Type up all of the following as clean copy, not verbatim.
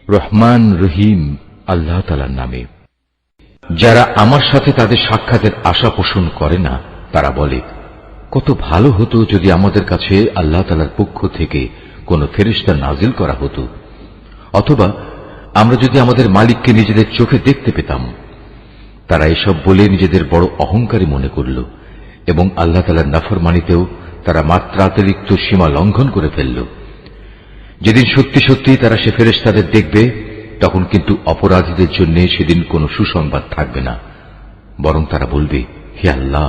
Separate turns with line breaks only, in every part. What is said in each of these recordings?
রহমান রহিম আল্লাহ তাআলার নামে। যারা আমার সাথে তাদের সাক্ষাতের আশা পোষণ করে না তারা বলে, কত ভালো হতো যদি আমাদের কাছে আল্লাহ তাআলার পক্ষ থেকে কোন ফেরেশতা নাজিল করা হতো, অথবা আমরা যদি আমাদের মালিককে নিজেদের চোখে দেখতে পেতাম। তারা এসব বলে নিজেদের বড় অহংকারী মনে করল এবং আল্লাহ তাআলার নাফরমানিতেও তারা মাত্রাতিরিক্ত সীমা লঙ্ঘন করে ফেলল। যেদিন সত্যি সত্যি তারা সে ফেরেশতাদের দেখবে, তখন কিন্তু অপরাধীদের জন্য সেদিন কোনো সুসংবাদ থাকবে না, বরং তারা বলবে, হে আল্লাহ,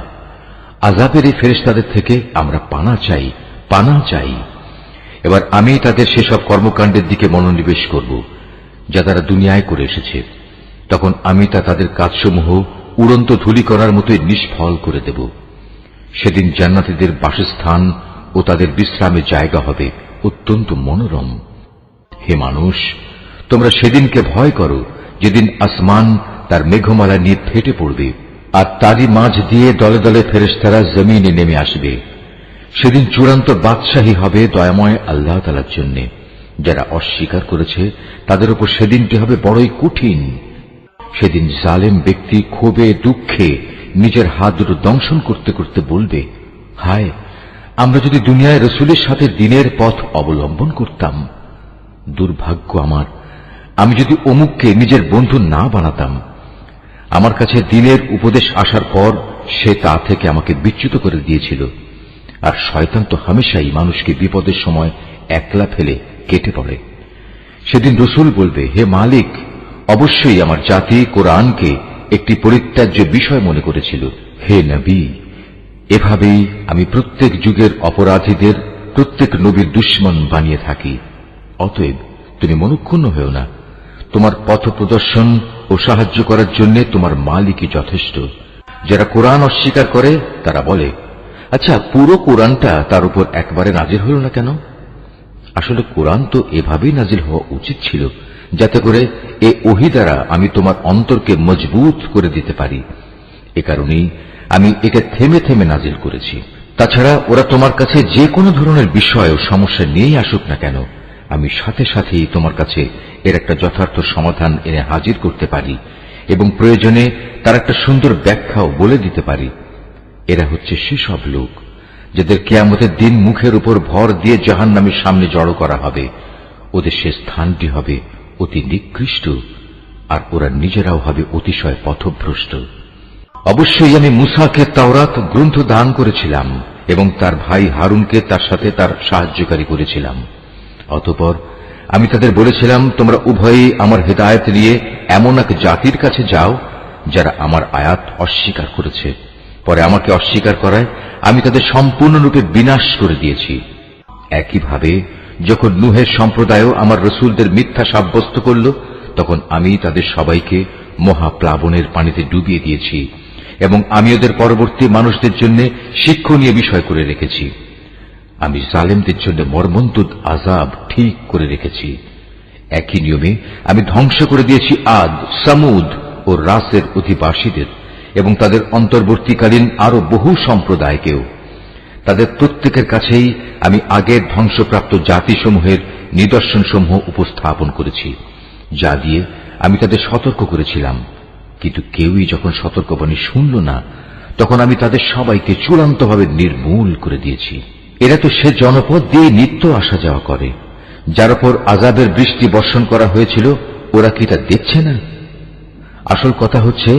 আযাবের এই ফেরেশতাদের থেকে আমরা পানা চাই, পানা চাই। এবার আমি তাদের সেসব কর্মকাণ্ডের দিকে মনোনিবেশ করব যা তারা দুনিয়ায় করে এসেছে। তখন আমি তাদের কাজসমূহ উড়ন্ত ধূলি করার মতোই নিষ্ফল করে দেব। সেদিন জান্নাতীদের বাসস্থান ও তাদের বিশ্রামের জায়গা হবে অত্যন্ত মনোরম। হে মানুষ, তোমরা সেদিনকে ভয় করো যেদিন আসমান তার মেঘমালা নিয়ে ফেটে পড়বে, আর তারই মাঝ দিয়ে দলে দলে ফেরেশতারা জমিনে নেমে আসবে। সেদিন চূড়ান্ত বাদশাহী হবে দয়াময় আল্লাহ তাআলার জন্য। যারা অস্বীকার করেছে তাদের উপর সেদিনটি হবে বড়ই কঠিন। সেদিন জালেম ব্যক্তি ক্ষোভে দুঃখে নিজের হাত দুটো দংশন করতে করতে বলবে, হায়, আমরা যদি দুনিয়ায় রাসূলের সাথে দ্বীনের পথ অবলম্বন করতাম। দুর্ভাগ্য আমার, আমি যদি অমুককে নিজের বন্ধু না বানাতাম। আমার কাছে দ্বীনের উপদেশ আসার পর সে তা থেকে আমাকে বিচ্যুত করে দিয়েছিল। আর শয়তান তো হামেশাই মানুষকে বিপদের সময় একলা ফেলে কেটে পড়ে। সেদিন রাসূল বলবে, হে মালিক, অবশ্যই আমার জাতি কোরআনকে একটি পরিত্যাজ্য বিষয় মনে করেছিল। হে নবী, এভাবেই আমি প্রত্যেক যুগের অপরাধীদের প্রত্যেক নবীর দুশমন বানিয়ে থাকি। অতএব তুমি মনক্ষুণ্ণ হও না। তোমার পথ প্রদর্শন ও সাহায্য করার জন্য তোমার মালিকই যথেষ্ট। যারা কোরআন অস্বীকার করে তারা বলে, আচ্ছা, পুরো কোরআনটা তার উপর একবারে নাজিল হল না কেন? আসলে কোরআন তো এভাবেই নাজিল হওয়া উচিত ছিল, যাতে করে এ ওহী দ্বারা আমি তোমার অন্তরকে মজবুত করে দিতে পারি। এ কারণেই আমি একে থেমে থেমে নাজিল করেছি। তাছাড়া ওরা তোমার কাছে যে কোনো ধরনের বিষয় ও সমস্যা নিয়েই আসুক না কেন, আমি সাথে সাথেই তোমার কাছে এর একটা যথার্থ সমাধান এনে হাজির করতে পারি এবং প্রয়োজনে তার একটা সুন্দর ব্যাখ্যাও বলে দিতে পারি। এরা হচ্ছে সেসব লোক যাদের কিয়ামতের দিন মুখের উপর ভর দিয়ে জাহান্নামের সামনে জড়ো করা হবে। ওদের সে স্থানটি হবে অতি নিকৃষ্ট, আর ওরা নিজেরাও হবে অতিশয় পথভ্রষ্ট। অবশ্যই আমি মূসাকে তাওরাত গ্রন্থ দান করেছিলাম এবং তার ভাই হারুনকে তার সাথে তার সাহায্যকারী করেছিলাম। অতঃপর আমি তাদের বলেছিলাম, তোমরা উভয়েই আমার হেদায়েত নিয়ে এমন এক জাতির কাছে যাও যারা আমার আয়াত অস্বীকার করেছে। পরে আমাকে অস্বীকার করায় আমি তাদের সম্পূর্ণরূপে বিনাশ করে দিয়েছি। একইভাবে যখন নূহের সম্প্রদায়ও আমার রাসূলদের মিথ্যা সাব্যস্ত করল, তখন আমি তাদের সবাইকে মহাপ্লাবনের পানিতে ডুবিয়ে দিয়েছি এবং আমি ওদের পরবর্তী মানুষদের জন্য শিক্ষণীয় বিষয় করে রেখেছি। আমি জালেমদের জন্য মর্মন্তুদ আযাব ঠিক করে রেখেছি। একই নিয়মে আমি ধ্বংস করে দিয়েছি আদ, সামুদ ও রাসের অধিবাসীদের এবং তাদের অন্তর্বর্তীকালীন আরো বহু সম্প্রদায়কেও। তাদের প্রত্যেকের কাছেই আমি আগের ধ্বংসপ্রাপ্ত জাতিসমূহের নিদর্শনসমূহ উপস্থাপন করেছি, যা দিয়ে আমি তাদের সতর্ক করেছিলাম। কিন্তু কেউই যখন সতর্কবাণী শুনল না, তখন আমি তাদের সবাইকে চূড়ান্তভাবে নির্মূল করে দিয়েছি। এরা তো সে জনপদ দিয়ে নিত্য আসা যাওয়া করে, যার উপর আযাবের বৃষ্টি বর্ষণ করা হয়েছিল। ওরা কি তা দেখছে না? আসল কথা হচ্ছে,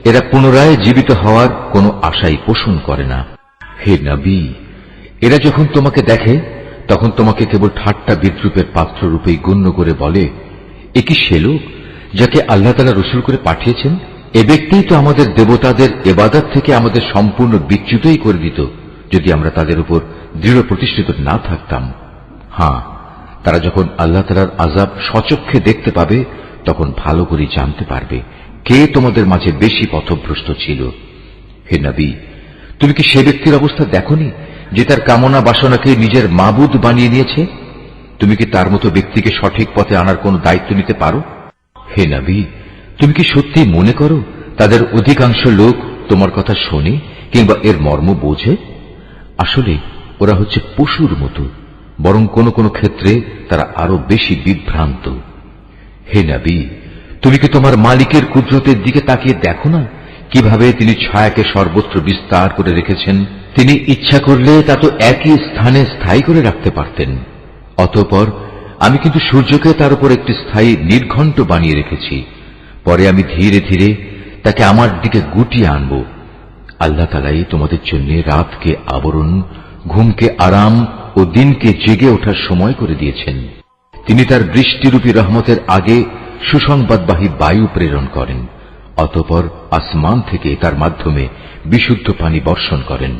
এরা পুনরায় জীবিত হওয়ার কোনো আশাই পোষণ করে না। হে নবী, এরা যখন তোমাকে দেখে তখন তোমাকে কেবল ঠাট্টা বিদ্রুপের পাত্র রূপেই গণ্য করে বলে, এ কি সে লোক যাকে আল্লাহ তাআলা রাসূল করে পাঠিয়েছেন? এ ব্যক্তিই তো আমাদের দেবতাদের ইবাদত থেকে আমাদের সম্পূর্ণ বিচ্যুতই করে দিত যদি আমরা তাদের উপর দৃঢ় প্রতিষ্ঠিত না থাকতাম। হ্যাঁ, তারা যখন আল্লাহ তাআলার আযাব স্বচক্ষে দেখতে পাবে, তখন ভালো করে জানতে পারবে কে তোমাদের মাঝে বেশি পথভ্রষ্ট ছিল। হে নবী, তুমি কি সে ব্যক্তির অবস্থা দেখনি যে তার কামনা বাসনাকে নিজের মাবুদ বানিয়ে নিয়েছে? তুমি কি তার মতো ব্যক্তিকে সঠিক পথে আনার কোন দায়িত্ব নিতে পারো? হে নবী, তুমি কি সত্যি মনে করো তাদের অধিকাংশ লোক তোমার কথা শোনে কিংবা এর মর্ম বোঝে? আসলে ওরা হচ্ছে পশুর মতো, বরং কোন কোন ক্ষেত্রে তারা আরো বেশি বিভ্রান্ত। হে নবী, তুমি কি তোমার মালিকের কুদরতের দিকে তাকিয়ে দেখো না, কিভাবে তিনি ছায়াকে সর্বত্র বিস্তার করে রেখেছেন। তিনি ইচ্ছা করলে তা তো একই স্থানে স্থায়ী করে রাখতে পারতেন। অতঃপর আমি কিন্তু সূর্যকে তার উপর একটি স্থায়ী নির্ঘণ্ট বানিয়ে রেখেছি। পরে আমি ধীরে ধীরে তাকে আমার দিকে গুটিয়ে আনব। আল্লাহ তাআলাই তোমাদের জন্য রাতকে আবরণ, ঘুমকে আরাম ও দিনকে জেগে ওঠার সময় করে দিয়েছেন। তিনি তার বৃষ্টিরূপী রহমতের আগে সুসংবাদবাহী বায়ু প্রেরণ করেন, অতঃপর আসমান থেকে তার মাধ্যমে বিশুদ্ধ পানি বর্ষণ করেন,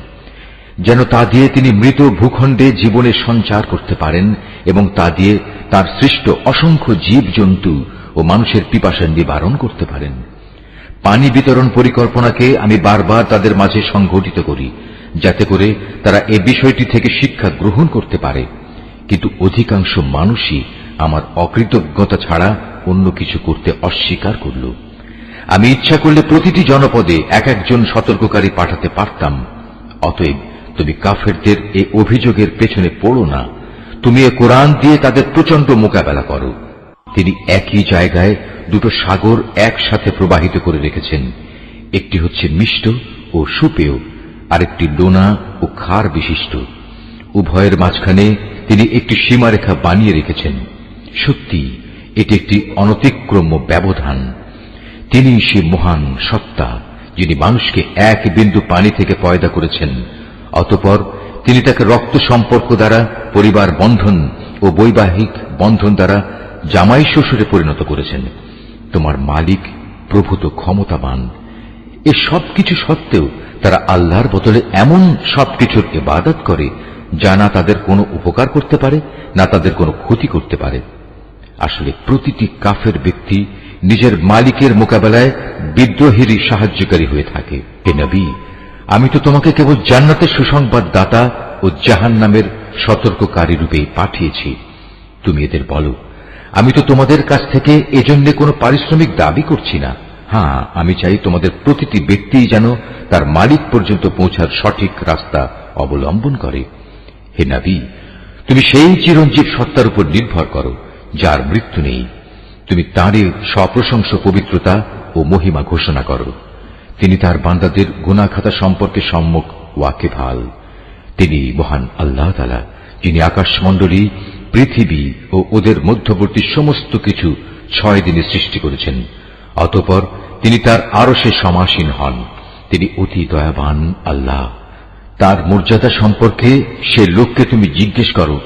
যেন তা দিয়ে তিনি মৃত ভূখণ্ডে জীবনের সঞ্চার করতে পারেন এবং তা দিয়ে তার সৃষ্ট অসংখ্য জীবজন্তু ও মানুষের পিপাসা নিবারণ করতে পারেন। পানি বিতরণ পরিকল্পনাকে আমি বারবার তাদের মাঝে সংঘটিত করি, যাতে করে তারা এ বিষয়টি থেকে শিক্ষা গ্রহণ করতে পারে। কিন্তু অধিকাংশ মানুষই আমার অকৃতজ্ঞতা ছাড়া অন্য কিছু করতে অস্বীকার করল। আমি ইচ্ছা করলে প্রতিটি জনপদে এক একজন সতর্ককারী পাঠাতে পারতাম। অতএব তুমি কাফেরদের এই অভিযোগের পেছনে পড়ো না। তুমি এ কোরআন দিয়ে তাদের প্রচন্ড মোকাবেলা করো। তিনি একই জায়গায় দুটো সাগর একসাথে প্রবাহিত করে রেখেছেন। একটি হচ্ছে মিষ্ট ও সুপেয়, আরেকটি লোনা ও ক্ষার বিশিষ্ট। উভয়ের মাঝখানে তিনি একটি সীমারেখা বানিয়ে রেখেছেন। সত্যি এটি একটি অনতিক্রম্য ব্যবধান। তিনি সে মহান সত্তা, যিনি মানুষকে এক বিন্দু পানি থেকে পয়দা করেছেন, অতঃপর তিনি তাকে রক্ত সম্পর্ক দ্বারা পরিবার বন্ধন ও বৈবাহিক বন্ধন দ্বারা জামাই শ্বশুরে পরিণত করেছেন। তোমার মালিক প্রভূত ক্ষমতাবান। এ সবকিছু সত্ত্বেও তারা আল্লাহর বদলে এমন সবকিছুর ইবাদত করে যা না তাদের কোনো উপকার করতে পারে, না তাদের কোনো ক্ষতি করতে পারে। আসলে প্রতিটি কাফের ব্যক্তি নিজের মালিকের মোকাবেলায় বিদ্রোহেরই সাহায্যকারী হয়ে থাকে। হে নবী, আমি তো তোমাকে কেবল জান্নাতের সুসংবাদ দাতা ও জাহান্নামের সতর্ককারী রূপেই পাঠিয়েছি। তুমি এদের বলো, আমি তো তোমাদের কাছ থেকে এজন্য কোনো পারিশ্রমিক দাবি করছি না। হ্যাঁ, আমি চাই তোমাদের প্রতিটি ব্যক্তিই যেন তার মালিক পর্যন্ত পৌঁছার সঠিক রাস্তা অবলম্বন করে। হে নবী, তুমি সেই চিরঞ্জীব সত্তার উপর নির্ভর করো যার মৃত্যু নেই। তুমি তাঁরই সপ্রশংস পবিত্রতা ও মহিমা ঘোষণা করো। তিনি তার বান্দাদের গুনাহ খাতা সম্পর্কে সম্যক ওয়াকিবহাল। তিনি মহান আল্লাহ তাআলা, যিনি আকাশমণ্ডলী, পৃথিবী ও ওদের মধ্যবর্তী সমস্ত কিছু 6 দিনে সৃষ্টি করেছেন। অতঃপর তিনি তার আরশে সমাসীন হন। তিনি অতি দয়াবান আল্লাহ। তার মর্যাদা সম্পর্কে সে লোককে তুমি জিজ্ঞেস করো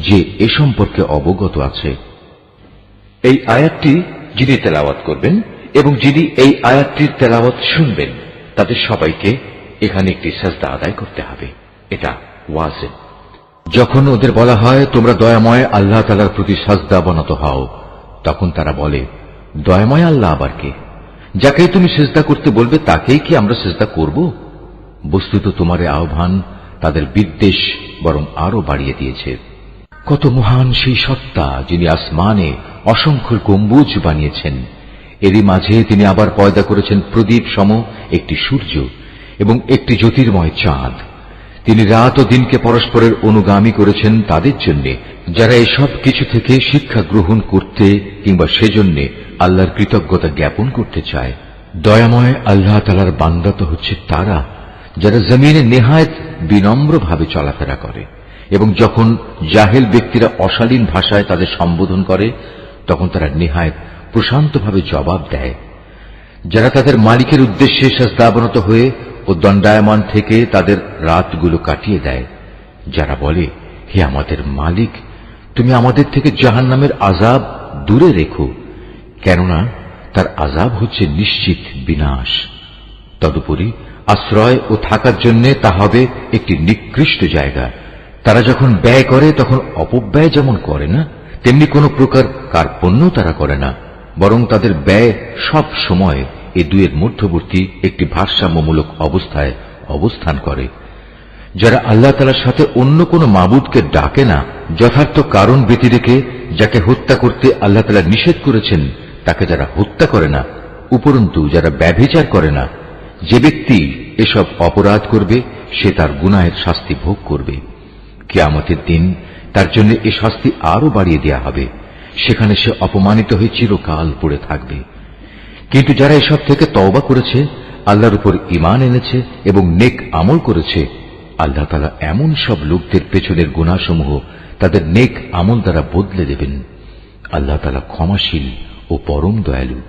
যে এ সম্পর্কে অবগত আছে। এই আয়াতটি যিনি তেলাওয়াত করবেন এবং যিনি এই আয়াতটির তেলাওয়াত শুনবেন, তাদের সবাইকে এখানে একটি সাজদা আদায় করতে হবে। এটা ওয়াজিব। যখন ওদের বলা হয় তোমরা দয়াময় আল্লাহ তাআলার প্রতি সাজদা বনত হও, তখন তারা বলে, দয়াময় আল্লাহ আবার কে? যাকেই তুমি সিজদা করতে বলবে তাকেই কি আমরা সিজদা করব? বস্তুত তোমার আহ্বান তাদের বিদ্বেষ বরং আরো বাড়িয়ে দিয়েছে। কত মহান সেই সত্তা, যিনি আসমানে অসংখ্য গম্বুজ বানিয়েছেন। এরই মাঝে তিনি আবার পয়দা করেছেন প্রদীপ সম একটি সূর্য এবং একটি জ্যোতির্ময় চাঁদ। তিনি রাত ও দিনকে পরস্পরের অনুগামী করেছেন তাদের জন্য যারা এসব কিছু থেকে শিক্ষা গ্রহণ করতে কিংবা সেজন্য আল্লাহর কৃতজ্ঞতা জ্ঞাপন করতে চায়। দয়াময় আল্লাহ তাআলার বান্দা তো হচ্ছে তারা যারা জমিনে নেহায়েত বিনম্রভাবে চলাফেরা করে এবং যখন জাহেল ব্যক্তিরা অশালীন ভাষায় তাদের সম্বোধন করে তখন তারা নেহায়েত প্রশান্তভাবে জবাব দেয়। যারা তাদের মালিকের উদ্দেশ্যে সাজদাবনত হয়ে ও দণ্ডায়মান থেকে তাদের রাতগুলো কাটিয়ে দেয়। যারা বলে, হে আমাদের মালিক, তুমি আমাদের থেকে জাহান্নামের আযাব দূরে রেখো, কেননা তার আযাব হচ্ছে নিশ্চিত বিনাশ। তদুপরি আশ্রয় ও থাকার জন্য তা হবে একটি নিকৃষ্ট জায়গা। তারা যখন ব্যয় করে তখন অপব্যয় যেমন করে না, তেমনি কোনো প্রকার কার্পণ্য তারা করে না, বরং তাদের ব্যয় সব সময় এ দুয়ের মধ্যবর্তী একটি ভারসাম্যমূলক অবস্থায় অবস্থান করে। যারা আল্লাহ তাআলার সাথে অন্য কোনো মাবুদকে ডাকে না, যথার্থ কারণ ব্যতি রেখে যাকে হত্যা করতে আল্লাহ তাআলা নিষেধ করেছেন তাকে যারা হত্যা করে না, উপরন্তু যারা ব্যভিচার করে না, যে ব্যক্তি এসব অপরাধ করবে সে তার গুনাহের শাস্তি ভোগ করবে। কিয়ামতের দিন তার জন্য এ শাস্তি আরো বাড়িয়ে দেয়া হবে। সেখানে সে অপমানিত হয়ে চিরকাল পড়ে থাকবে। কিন্তু যারা এসব থেকে তওবা করেছে, আল্লাহর উপর ঈমান এনেছে এবং নেক আমল করেছে, আল্লাহ তাআলা এমন সব লোকদের পেছনের গুনাহসমূহ তাদের নেক আমল দ্বারা বদলে দেবেন। আল্লাহ তাআলা ক্ষমাশীল ও পরম দয়ালু।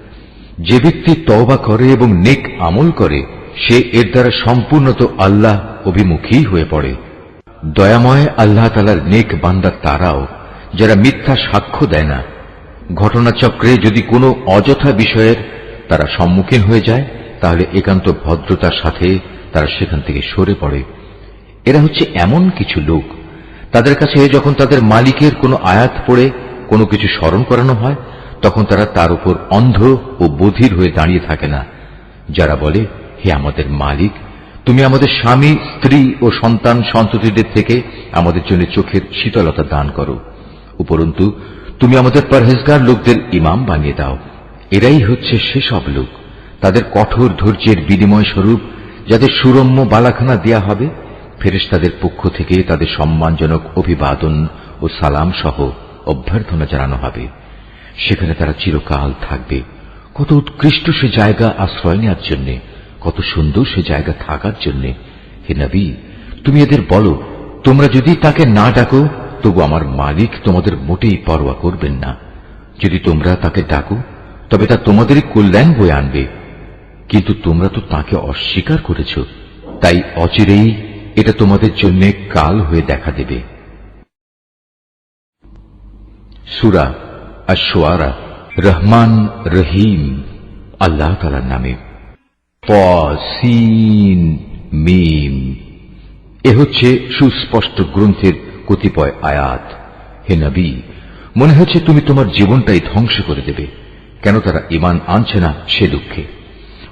যে ব্যক্তি তওবা করে এবং নেক আমল করে, সে এর দ্বারা সম্পূর্ণত আল্লাহ অভিমুখী হয়ে পড়ে। দয়াময় আল্লাহ তাআলার নেক বান্দা তারাও যারা মিথ্যা সাক্ষ্য দেয় না। ঘটনাচক্রে যদি কোনো অযথা বিষয়ের তারা সম্মুখীন হয়ে যায়, তাহলে একান্ত ভদ্রতার সাথে তারা সেখান থেকে সরে পড়ে। এরা হচ্ছে এমন কিছু লোক, তাদের কাছে যখন তাদের মালিকের কোনো আয়াত পড়ে কোনো কিছু স্মরণ করানো হয়, তখন তারা তার উপর অন্ধ ও বধির হয়ে দাঁড়িয়ে থাকে না। যারা বলে, হে আমাদের মালিক, তুমি আমাদের স্বামী, স্ত্রী ও সন্তান সন্ততিদের থেকে আমাদের জন্য চোখের শীতলতা দান করো, উপরন্তু তুমি আমাদের পরহেজগার লোকদের ইমাম বানিয়ে দাও। এরাই হচ্ছে সেসব লোক, তাদের কঠোর ধৈর্যের বিনিময় স্বরূপ যাদের সুরম্য বালাখানা দেয়া হবে, ফেরেশতাদের পক্ষ থেকে তাদের সম্মানজনক অভিবাদন ও সালাম সহ অভ্যর্থনা জানানো হবে। সেখানে তারা চিরকাল থাকবে। কত উৎকৃষ্ট সে জায়গা আশ্রয় নেওয়ার জন্য, কত সুন্দর সে জায়গা থাকার জন্য। হে নবী, তুমি এদের বলো, তোমরা যদি তাকে না ডাকো, তবু আমার মালিক তোমাদের মোটেই পরোয়া করবেন না। যদি তোমরা তাকে ডাকো, তবে তা তোমাদেরই কল্যাণ বয়ে আনবে। কিন্তু তোমরা তো তাকে অস্বীকার করেছ, তাই অচিরেই এটা তোমাদের জন্য কাল হয়ে দেখা দেবে। সূরা আশ-শুআরা। রহমান রহিম আল্লাহ তাআলার নামে। ত-সীন মীম। এ হচ্ছে সুস্পষ্ট গ্রন্থের কতিপয় আয়াত। হে নবী, মনে হচ্ছে তুমি তোমার জীবনটাই ধ্বংস করে দেবে। কেন তারা ঈমান আনছে না সে দুঃখে।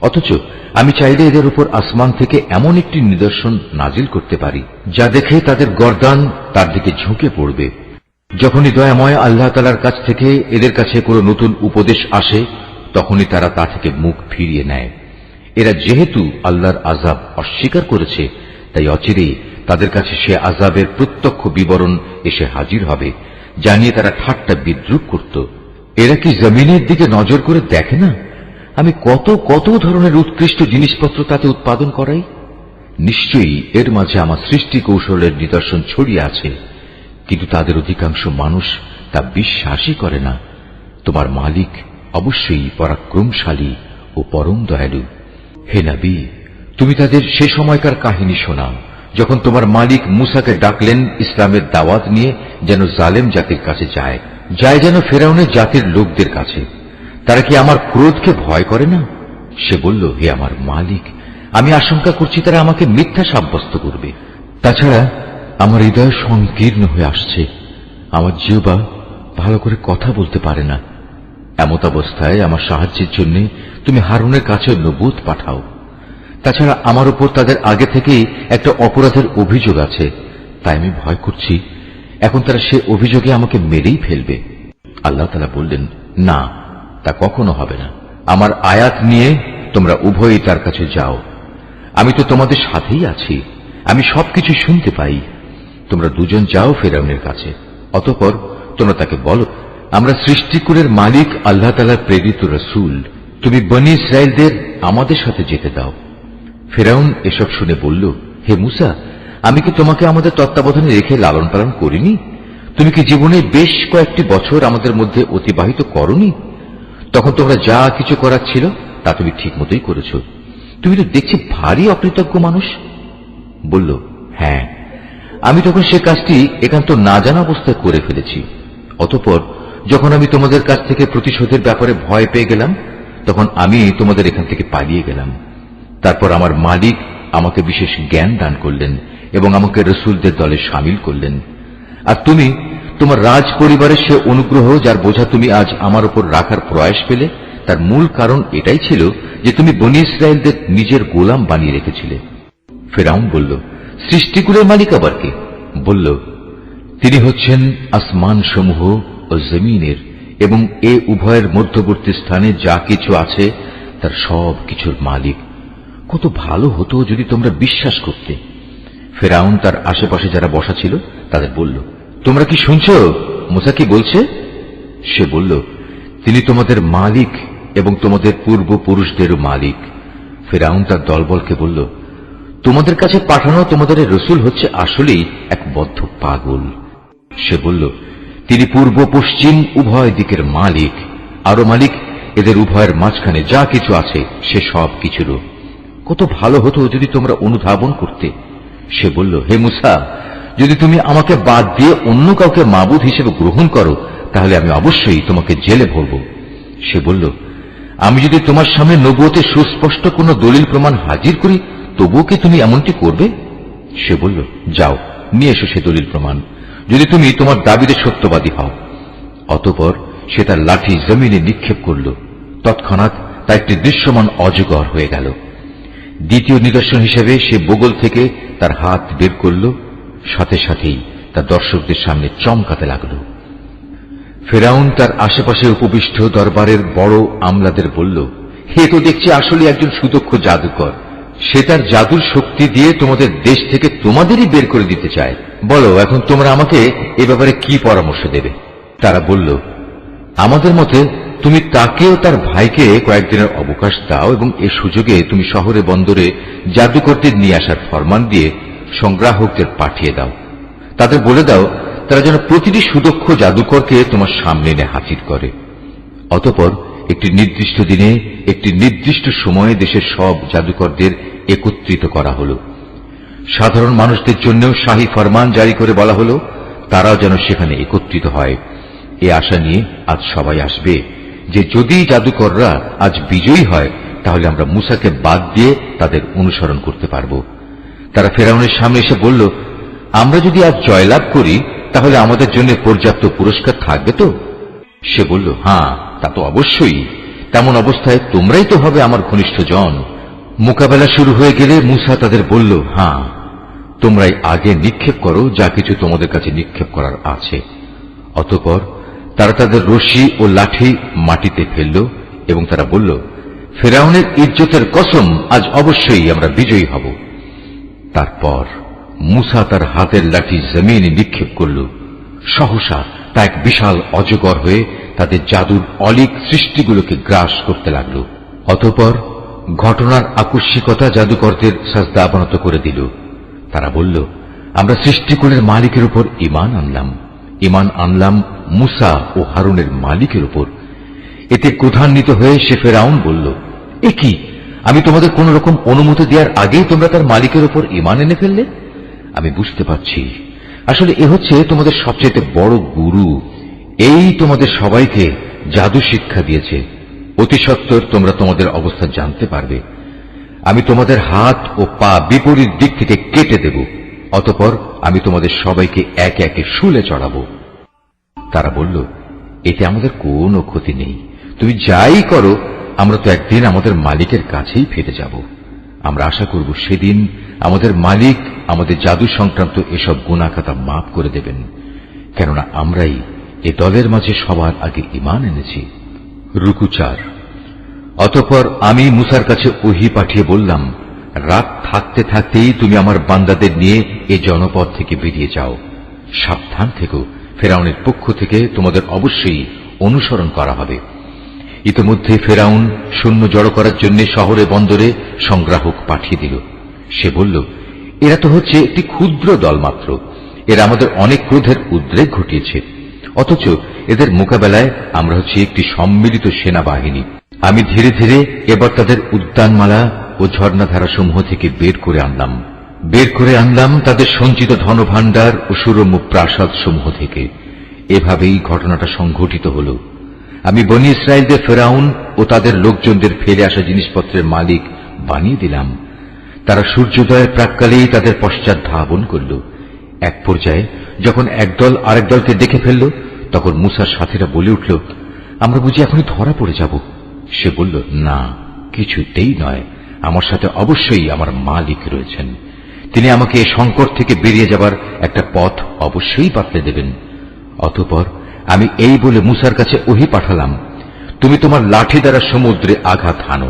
অথচ আমি চাইলে এদের উপর আসমান থেকে এমন একটি নিদর্শন নাজিল করতে পারি, যা দেখে তাদের গর্দান তার দিকে ঝুঁকে পড়বে। যখনই দয়াময় আল্লাহ তাআলার কাছ থেকে এদের কাছে কোনো নতুন উপদেশ আসে, তখনই তারা তা থেকে মুখ ফিরিয়ে নেয়। এরা যেহেতু আল্লাহর আযাব অস্বীকার করেছে, তাই অচিরেই তাদের কাছে সে আযাবের প্রত্যক্ষ বিবরণ এসে হাজির হবে, যা নিয়ে তারা ঠাট্টা বিদ্রূপ করত। এরা কি জমিনের দিকে নজর করে দেখে না আমি কত কত ধরনের উৎকৃষ্ট জিনিসপত্র তাতে উৎপাদন করাই? নিশ্চয়ই এর মাঝে আমার সৃষ্টি কৌশলের নিদর্শন ছড়িয়ে আছে, কিন্তু তাদের অধিকাংশ মানুষ তা বিশ্বাসই করে না। তোমার মালিক অবশ্যই পরাক্রমশালী ও পরম দয়ালু। হে নবী, তুমি তাদের সে সময়কার কাহিনী শোনাও, যখন তোমার মালিক মূসাকে ডাকলেন ইসলামের দাওয়াত নিয়ে, যেন জালেম জাতির কাছে যায় যেন ফেরাউনের জাতির লোকদের কাছে। তারা কি আমার ক্রোধকে ভয় করে না? সে বলল, হে আমার মালিক, আমি আশঙ্কা করছি তারা আমাকে মিথ্যা সাব্যস্ত করবে। তাছাড়া আমার হৃদয় সংকীর্ণ হয়ে আসছে, আমার জিহ্বা ভালো করে কথা বলতে পারে না। এমত অবস্থায় আমার সাহায্যের জন্য তুমি হারুনের কাছে নবুত পাঠাও। তাছাড়া আমার উপর তাদের আগে থেকেই একটা অপরাধের অভিযোগ আছে, তাই আমি ভয় করছি এখন তারা সে অভিযোগে আমাকে মেরেই ফেলবে। আল্লাহ তাআলা বললেন, না, তা কখনো হবে না। আমার আয়াত নিয়ে তোমরা উভয়ই তার কাছে যাও, আমি তো তোমাদের সাথেই আছি, আমি সবকিছু শুনতে পাই। তোমরা দুজন যাও ফেরাউনের কাছে, অতঃপর তোমরা তাকে বলো, আমরা সৃষ্টিকুলের মালিক আল্লাহ তাআলার প্রেরিত রাসূল, তুমি বনী ইসরাইলদের আমাদের সাথে যেতে দাও। ফেরাউন এসব শুনে বলল, হে মূসা, আমি কি তোমাকে আমাদের তত্ত্বাবধানে রেখে লালন পালন করিনি? তুমি কি জীবনে বেশ কয়েকটি বছর আমাদের মধ্যে অতিবাহিত করনি? তখন তোমরা যা কিছু করার ছিল তা তুমি ঠিক মতোই করেছ। তুমি তো দেখছি ভারী অকৃতজ্ঞ মানুষ। বলল, হ্যাঁ, আমি তখন সে কাজটি একান্ত না জানা অবস্থায় করে ফেলেছি। অতঃপর যখন আমি তোমাদের কাছ থেকে প্রতিশোধের ব্যাপারে ভয় পেয়ে গেলাম, তখন আমি তোমাদের এখান থেকে পালিয়ে গেলাম। তারপর আমার মালিক আমাকে বিশেষ জ্ঞান দান করলেন এবং আমাকে রসুলদের দলে সামিল করলেন। আর তুমি তোমার রাজ পরিবারের সে অনুগ্রহ, যার বোঝা তুমি আজ আমার উপর রাখার প্রয়াস পেলে, তার মূল কারণ এটাই ছিল যে তুমি বনী ইসরায়েলদের নিজের গোলাম বানিয়ে রেখেছিলে। ফেরাউন বলল, সৃষ্টিকুলের মালিক আবার কে? বলল, তিনি হচ্ছেন আসমান সমূহ ও জমিনের এবং এ উভয়ের মধ্যবর্তী স্থানে যা কিছু আছে তার সব কিছুর মালিক। কত ভালো হতো যদি তোমরা বিশ্বাস করতে। ফেরাউন তার আশেপাশে যারা বসা ছিল তাদের বলল, তোমরা কি শুনছ মূসা কি বলছে? সে বলল, তিনি তোমাদের মালিক এবং তোমাদের পূর্বপুরুষদেরও মালিক। ফিরআউন তার দলবলকে বলল, তোমাদের কাছে পাঠানো তোমাদের রসুল হচ্ছে আসলেই এক বদ্ধ পাগল। সে বলল, তিনি পূর্ব পশ্চিম উভয় দিকের মালিক, আরো মালিক এদের উভয়ের মাঝখানে যা কিছু আছে সে সব কিছুরও। কত ভালো হতো যদি তোমরা অনুধাবন করতে। সে বলল, হে মুসা, যদি তুমি আমাকে বাদ দিয়ে অন্য কাউকে মাবুদ হিসেবে গ্রহণ করো তাহলে আমি অবশ্যই তোমাকে জেলে ভরব। সে বলল, আমি যদি তোমার সামনে নবুয়তে সুস্পষ্ট কোন দলিল প্রমাণ হাজির করি তবুও কি তুমি এমনটি করবে? সে বলল, যাও নিয়ে এসো সে দলিল প্রমাণ, যদি তুমি তোমার দাবিতে সত্যবাদী হও। অতঃপর সে তার লাঠি জমিনে নিক্ষেপ করল, তৎক্ষণাৎ তা একটি দৃশ্যমান অজগর হয়ে গেল। দ্বিতীয় নিদর্শন হিসেবে সে বগল থেকে তার হাত বের করল, সাথে সাথেই তার দর্শকদের সামনে চমকাতে লাগল। ফিরআউন তার আশেপাশে উপবিষ্ট দরবারের বড় আমলাদের বলল, হে তো দেখছি আসলে একজন সুদক্ষ জাদুকর। সে তার জাদুর শক্তি দিয়ে তোমাদের দেশ থেকে তোমাদেরই বের করে দিতে চায়। বলো এখন তোমরা আমাকে এ ব্যাপারে কি পরামর্শ দেবে? তারা বলল, আমাদের মতে তুমি তাকেও তার ভাইকে কয়েকদিনের অবকাশ দাও এবং এ সুযোগে তুমি শহরে বন্দরে জাদুকরদের নিয়ে আসার ফরমান দিয়ে সংগ্রাহকদের পাঠিয়ে দাও। তাদের বলে দাও তারা যেন প্রতিটি সুদক্ষ জাদুকরকে তোমার সামনে এনে হাজির করে। অতঃপর একটি নির্দিষ্ট দিনে একটি নির্দিষ্ট সময়ে দেশের সব জাদুকরদের একত্রিত করা হল। সাধারণ মানুষদের জন্যও শাহী ফরমান জারি করে বলা হল তারাও যেন সেখানে একত্রিত হয়। এ আশা নিয়ে আজ সবাই আসবে যে যদি জাদুকররা আজ বিজয়ী হয় তাহলে আমরা মুসাকে বাদ দিয়ে তাদের অনুসরণ করতে পারব। তারা ফিরআউনের সামনে এসে বলল, আমরা যদি আজ জয়লাভ করি তাহলে আমাদের জন্য পর্যাপ্ত পুরস্কার থাকবে তো? সে বলল, হ্যাঁ তা তো অবশ্যই। তেমন অবস্থায় তোমরাই তো হবে আমার ঘনিষ্ঠ জন। মোকাবেলা শুরু হয়ে গেলে মুসা তাদের বলল, হ্যাঁ তোমরাই আগে নিক্ষেপ করো যা কিছু তোমাদের কাছে নিক্ষেপ করার আছে। অতঃপর তারা তাদের রশি ও লাঠি মাটিতে ফেলল এবং তারা বলল, ফিরআউনের ইজ্জতের কসম, আজ অবশ্যই আমরা বিজয়ী হব। তারপর মুসা তার হাতের লাঠি জমিনে নিক্ষেপ করল। সহসা তা এক বিশাল অজগর হয়ে তাদের জাদুর অলীক সৃষ্টিগুলোকে গ্রাস করতে লাগল। অতঃপর ঘটনার আকস্মিকতা জাদুকরদের সাজদা অবনত করে দিল। তারা বলল, আমরা সৃষ্টিকুলের মালিকের উপর ঈমান আনলাম মুসা ও হারুনের মালিকের উপর। এতে ক্রোধান্বিত হয়ে সে ফিরআউন বলল, এ কি, আমি তোমাদের কোন রকম অনুমতি দেওয়ার আগেই তোমরা তার মালিকের উপর ঈমান এনে ফেললে? আমি বুঝতে পারছি আসলে এ হচ্ছে তোমাদের সবচেয়ে বড় গুরু। এই তোমাদের সবাইকে জাদু শিক্ষা দিয়েছে। অতি সত্বর তোমরা তোমাদের অবস্থা জানতে পারবে। আমি তোমাদের হাত ও পা বিপরীত দিক থেকে কেটে দেব, অতঃপর আমি তোমাদের সবাইকে একে একে শুলে চড়াবো। তারা বলল, এতে আমাদের কোনো ক্ষতি নেই, তুমি যাই করো আমরা তো একদিন আমাদের মালিকের কাছেই ফিরে যাব। আমরা আশা করব সেদিন আমাদের মালিক আমাদের জাদু সংক্রান্ত এসব গুনাহখাতা মাফ করে দেবেন, কেননা আমরাই এ দলের মাঝে সবার আগে ঈমান এনেছি। রুকু 4। অতঃপর আমি মুসার কাছে ওহী পাঠিয়ে বললাম, রাত থাকতে থাকতেই তুমি আমার বান্দাদের নিয়ে এ জনপদ থেকে বেরিয়ে যাও। সাবধান থেকো, ফিরআউনের পক্ষ থেকে তোমাদের অবশ্যই অনুসরণ করা হবে। ইতিমধ্যে ফিরআউন সৈন্য জড়ো করার জন্য শহরে বন্দরে সংগ্রাহক পাঠিয়ে দিল। সে বলল, এরা তো হচ্ছে একটি ক্ষুদ্র দল মাত্র, এরা আমাদের অনেক ক্রোধের উদ্রেক ঘটিয়েছে, অথচ এদের মোকাবেলায় আমরা হচ্ছে একটি সম্মিলিত সেনাবাহিনী। আমি ধীরে ধীরে এবার তাদের উদ্যানমালা ও ঝর্ণাধারা সমূহ থেকে বের করে আনলাম তাদের সঞ্চিত ধনভাণ্ডার ও সুরম্য প্রাসাদ সমূহ থেকে। এভাবেই ঘটনাটা সংঘটিত হল। আমি বনী ইসরায়েলদের ফিরআউন ও তাদের লোকজনদের ফেলে আসা জিনিসপত্রের মালিক বানিয়ে দিলাম। তারা সূর্যোদয়ের প্রাক্কালেই তাদের পশ্চাৎ ধাবন করল। এক পর্যায়ে যখন একদল আরেক দলকে দেখে ফেলল তখন মুসার সাথীরা বলে উঠল, আমরা বুঝি এখনই ধরা পড়ে যাব। সে বলল, না, কিছুতেই নয়, আমার সাথে অবশ্যই আমার মালিক রয়েছেন। তিনি আমাকে এই সংকট থেকে বেরিয়ে যাবার একটা পথ অবশ্যই বাতলে দেবেন। অতঃপর আমি এই বলে মুসার কাছে ওহী পাঠালাম, তুমি তোমার লাঠি দ্বারা সমুদ্রে আঘাত হানো।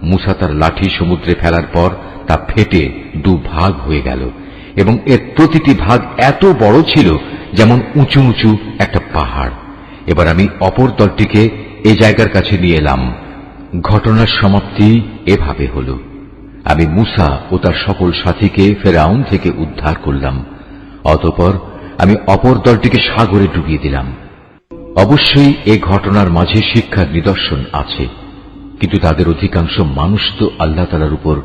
মুসা তার লাঠি সমুদ্রে ফেলার পর তা ফেটে দুভাগ হয়ে গেল এবং এর প্রতিটি ভাগ এত বড় ছিল যেমন উঁচু উঁচু একটা পাহাড়, এবার আমি অপর দলটিকে এই জায়গার কাছে নিয়ে এলাম। ঘটনার সমাপ্তি এভাবে হল। আমি মূসা ও তার সকল সাথীকে ফেরাউন থেকে উদ্ধার করলাম। অতঃপর আমি অপর দলটিকে সাগরে ডুবিয়ে দিলাম। অবশ্যই এ ঘটনার মাঝে শিক্ষার নিদর্শন আছে, কিন্তু তাদের অধিকাংশ মানুষ তো আল্লাহ তাআলার উপর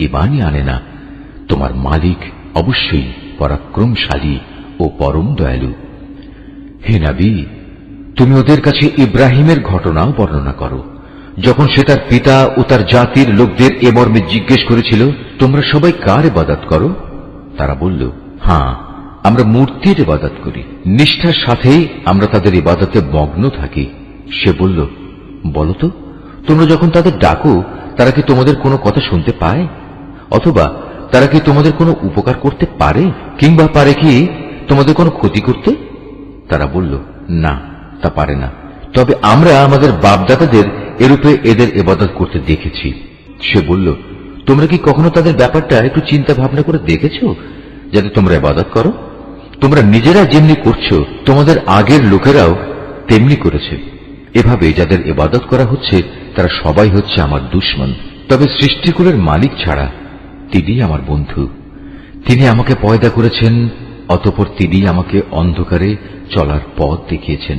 ঈমানই আনে না। তোমার মালিক অবশ্যই পরাক্রমশালী ও পরম দয়ালু। হে নবী, তুমি ওদের কাছে ইব্রাহিমের ঘটনাও বর্ণনা করো, যখন সে তার পিতা ও তার জাতির লোকদের এ মর্মে জিজ্ঞেস করেছিল, তোমরা সবাই কার ইবাদত করো? তারা বলল, হ্যাঁ, আমরা মূর্তির ইবাদত করি। নিষ্ঠার সাথেই আমরা তাদের ইবাদতে মগ্ন থাকি। সে বলল, বলো তো, তোমরা যখন তাদের ডাকো, তারা কি তোমাদের কোনো কথা শুনতে পায়? অথবা তারা কি তোমাদের কোনো উপকার করতে পারে, কিংবা পারে কি তোমাদের কোনো ক্ষতি করতে? তারা বলল, না, তা পারে না, তবে আমরা আমাদের বাপদাদাদের এরূপে এদের ইবাদত করতে দেখেছি। সে বলল, তোমরা কি কখনো তাদের ব্যাপারটা একটু চিন্তা ভাবনা করে দেখেছো, যাতে তোমরা ইবাদত করো? তোমরা নিজেরা যেমনি করছো, তোমাদের আগের লোকেরাও তেমনি করেছে। এভাবে যাদের ইবাদত করা হচ্ছে, তারা সবাই হচ্ছে আমার দুশমন। তবে সৃষ্টিকুলের মালিক ছাড়া তিনি আমার বন্ধু। তিনি আমাকে পয়দা করেছেন, অতঃপর তিনি আমাকে অন্ধকারে চলার পথ দেখিয়েছেন।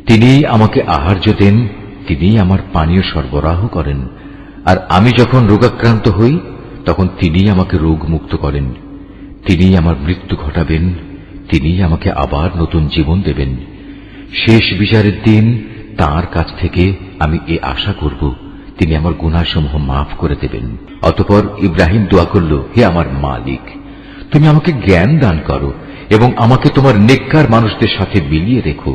তিনি আমাকে আহার্য দেন, তিনি আমার পানীয় সরবরাহ করেন। আর আমি যখন রোগাক্রান্ত হই, তখন তিনি আমাকে রোগ মুক্ত করেন। তিনি আমার মৃত্যু ঘটাবেন, তিনি আমাকে আবার নতুন জীবন দেবেন। শেষ বিচারের দিন তাঁর কাছ থেকে আমি এ আশা করব, তিনি আমার গুনাহসমূহ মাফ করে দেবেন। অতঃপর ইব্রাহিম দোয়া করল, হে আমার মালিক, তুমি আমাকে জ্ঞান দান করো এবং আমাকে তোমার নেককার মানুষদের সাথে মিলিয়ে রেখো,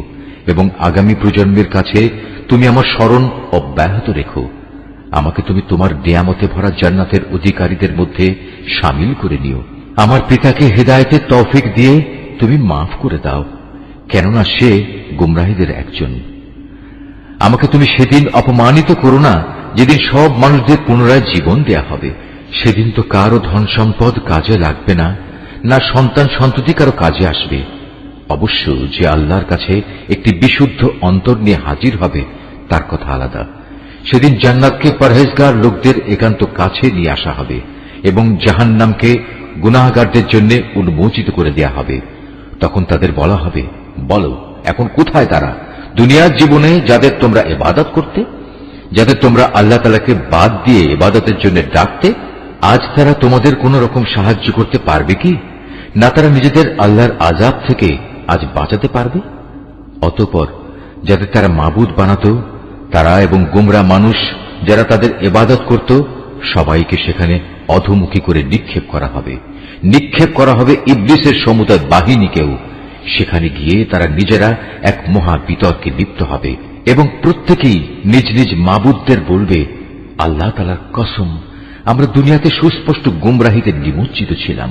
এবং আগামী প্রজন্মের কাছে তুমি আমার স্মরণ অব্যাহত রেখো। আমাকে তুমি তোমার নিয়ামতে ভরা জান্নাতের অধিকারীদের মধ্যে শামিল করে নিও। আমার পিতাকে হেদায়েতের তৌফিক দিয়ে তুমি মাফ করে দাও, কেননা সে গুমরাহীদের একজন। আমাকে তুমি সেদিন অপমানিত করো না, যেদিন সব মানুষদের পুনরায় জীবন দেয়া হবে। সেদিন তো কারো ধন সম্পদ কাজে লাগবে না, না সন্তান সন্ততি কারো কাজে আসবে। অবশ্য যে আল্লাহর কাছে একটি বিশুদ্ধ অন্তর নিয়ে হাজির হবে, তার কথা আলাদা। সেদিন জান্নাতকে পরহেজগার লোকদের একান্ত কাছে নিয়ে আসা হবে এবং জাহান্নামকে গুনাহগারদের জন্য উন্মোচিত করে দেয়া হবে। তখন তাদের বলা হবে, বলো, এখন কোথায় তারা? দুনিয়ার জীবনে যাদের তোমরা ইবাদত করতে, যাদের তোমরা আল্লাহ তাআলাকে বাদ দিয়ে ইবাদতের জন্য ডাকতে, আজ তারা তোমাদের কোন রকম সাহায্য করতে পারবে কি? না তারা নিজেদের আল্লাহর আযাব থেকে আজ বাঁচাতে পারবে? অতঃপর যাদের তারা মাবুদ বানাতো, তারা এবং গোমরা মানুষ যারা তাদের ইবাদত করত, সবাইকে সেখানে অধোমুখী করে নিক্ষেপ করা হবে। নিক্ষেপ করা হবে ইবলিসের সমুদায় বাহিনীকেও। সেখানে গিয়ে তারা নিজেরা এক মহা বিতর্কে লিপ্ত হবে এবং প্রত্যেকেই নিজ নিজ মাবুদদের বলবে, আল্লাহ তাআলার কসম, আমরা দুনিয়াতে সুস্পষ্ট গুমরাহিতে নিমজ্জিত ছিলাম।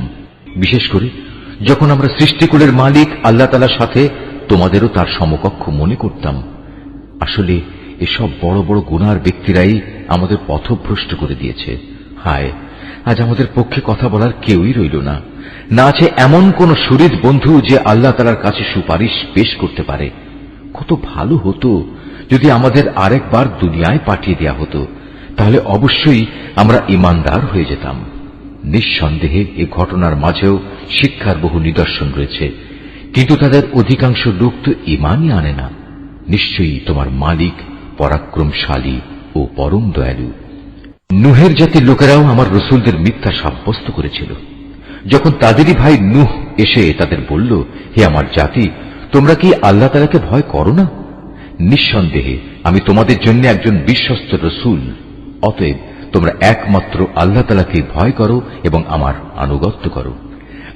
বিশেষ করে যখন আমরা সৃষ্টিকুলের মালিক আল্লাহ তাআলার সাথে তোমাদেরও তার সমকক্ষ মনে করতাম। আসলে এসব বড় বড় গুনার ব্যক্তিরাই আমাদের পথভ্রষ্ট করে দিয়েছে। হায়, আজ আমাদের পক্ষে কথা বলার কেউই রইল না। না আছে এমন কোন শরীর বন্ধু যে আল্লাহ তাআলার কাছে সুপারিশ পেশ করতে পারে। কত ভালো হতো যদি আমাদের আরেকবার দুনিয়ায় পাঠিয়ে দেয়া হতো, তাহলে অবশ্যই আমরা ঈমানদার হয়ে যেতাম। নিঃসন্দেহে এ ঘটনার মাঝেও শিক্ষার বহু নিদর্শন রয়েছে, কিন্তু তাদের অধিকাংশ লোক তো ঈমানই আনে না। নিশ্চয়ই তোমার মালিক পরাক্রমশালী ও পরম দয়ালু। নূহের জাতির লোকেরাও আমার রসুলদের মিথ্যা সাব্যস্ত করেছিল। যখন তাদেরই ভাই নূহ এসে তাদের বলল, হে আমার জাতি, তোমরা কি আল্লাহ তাআলাকে ভয় করো না? নিঃসন্দেহে আমি তোমাদের জন্য একজন বিশ্বস্ত রসুল। অতএব তোমরা একমাত্র আল্লাহ তাআলাকে ভয় করো এবং আমার আনুগত্য করো।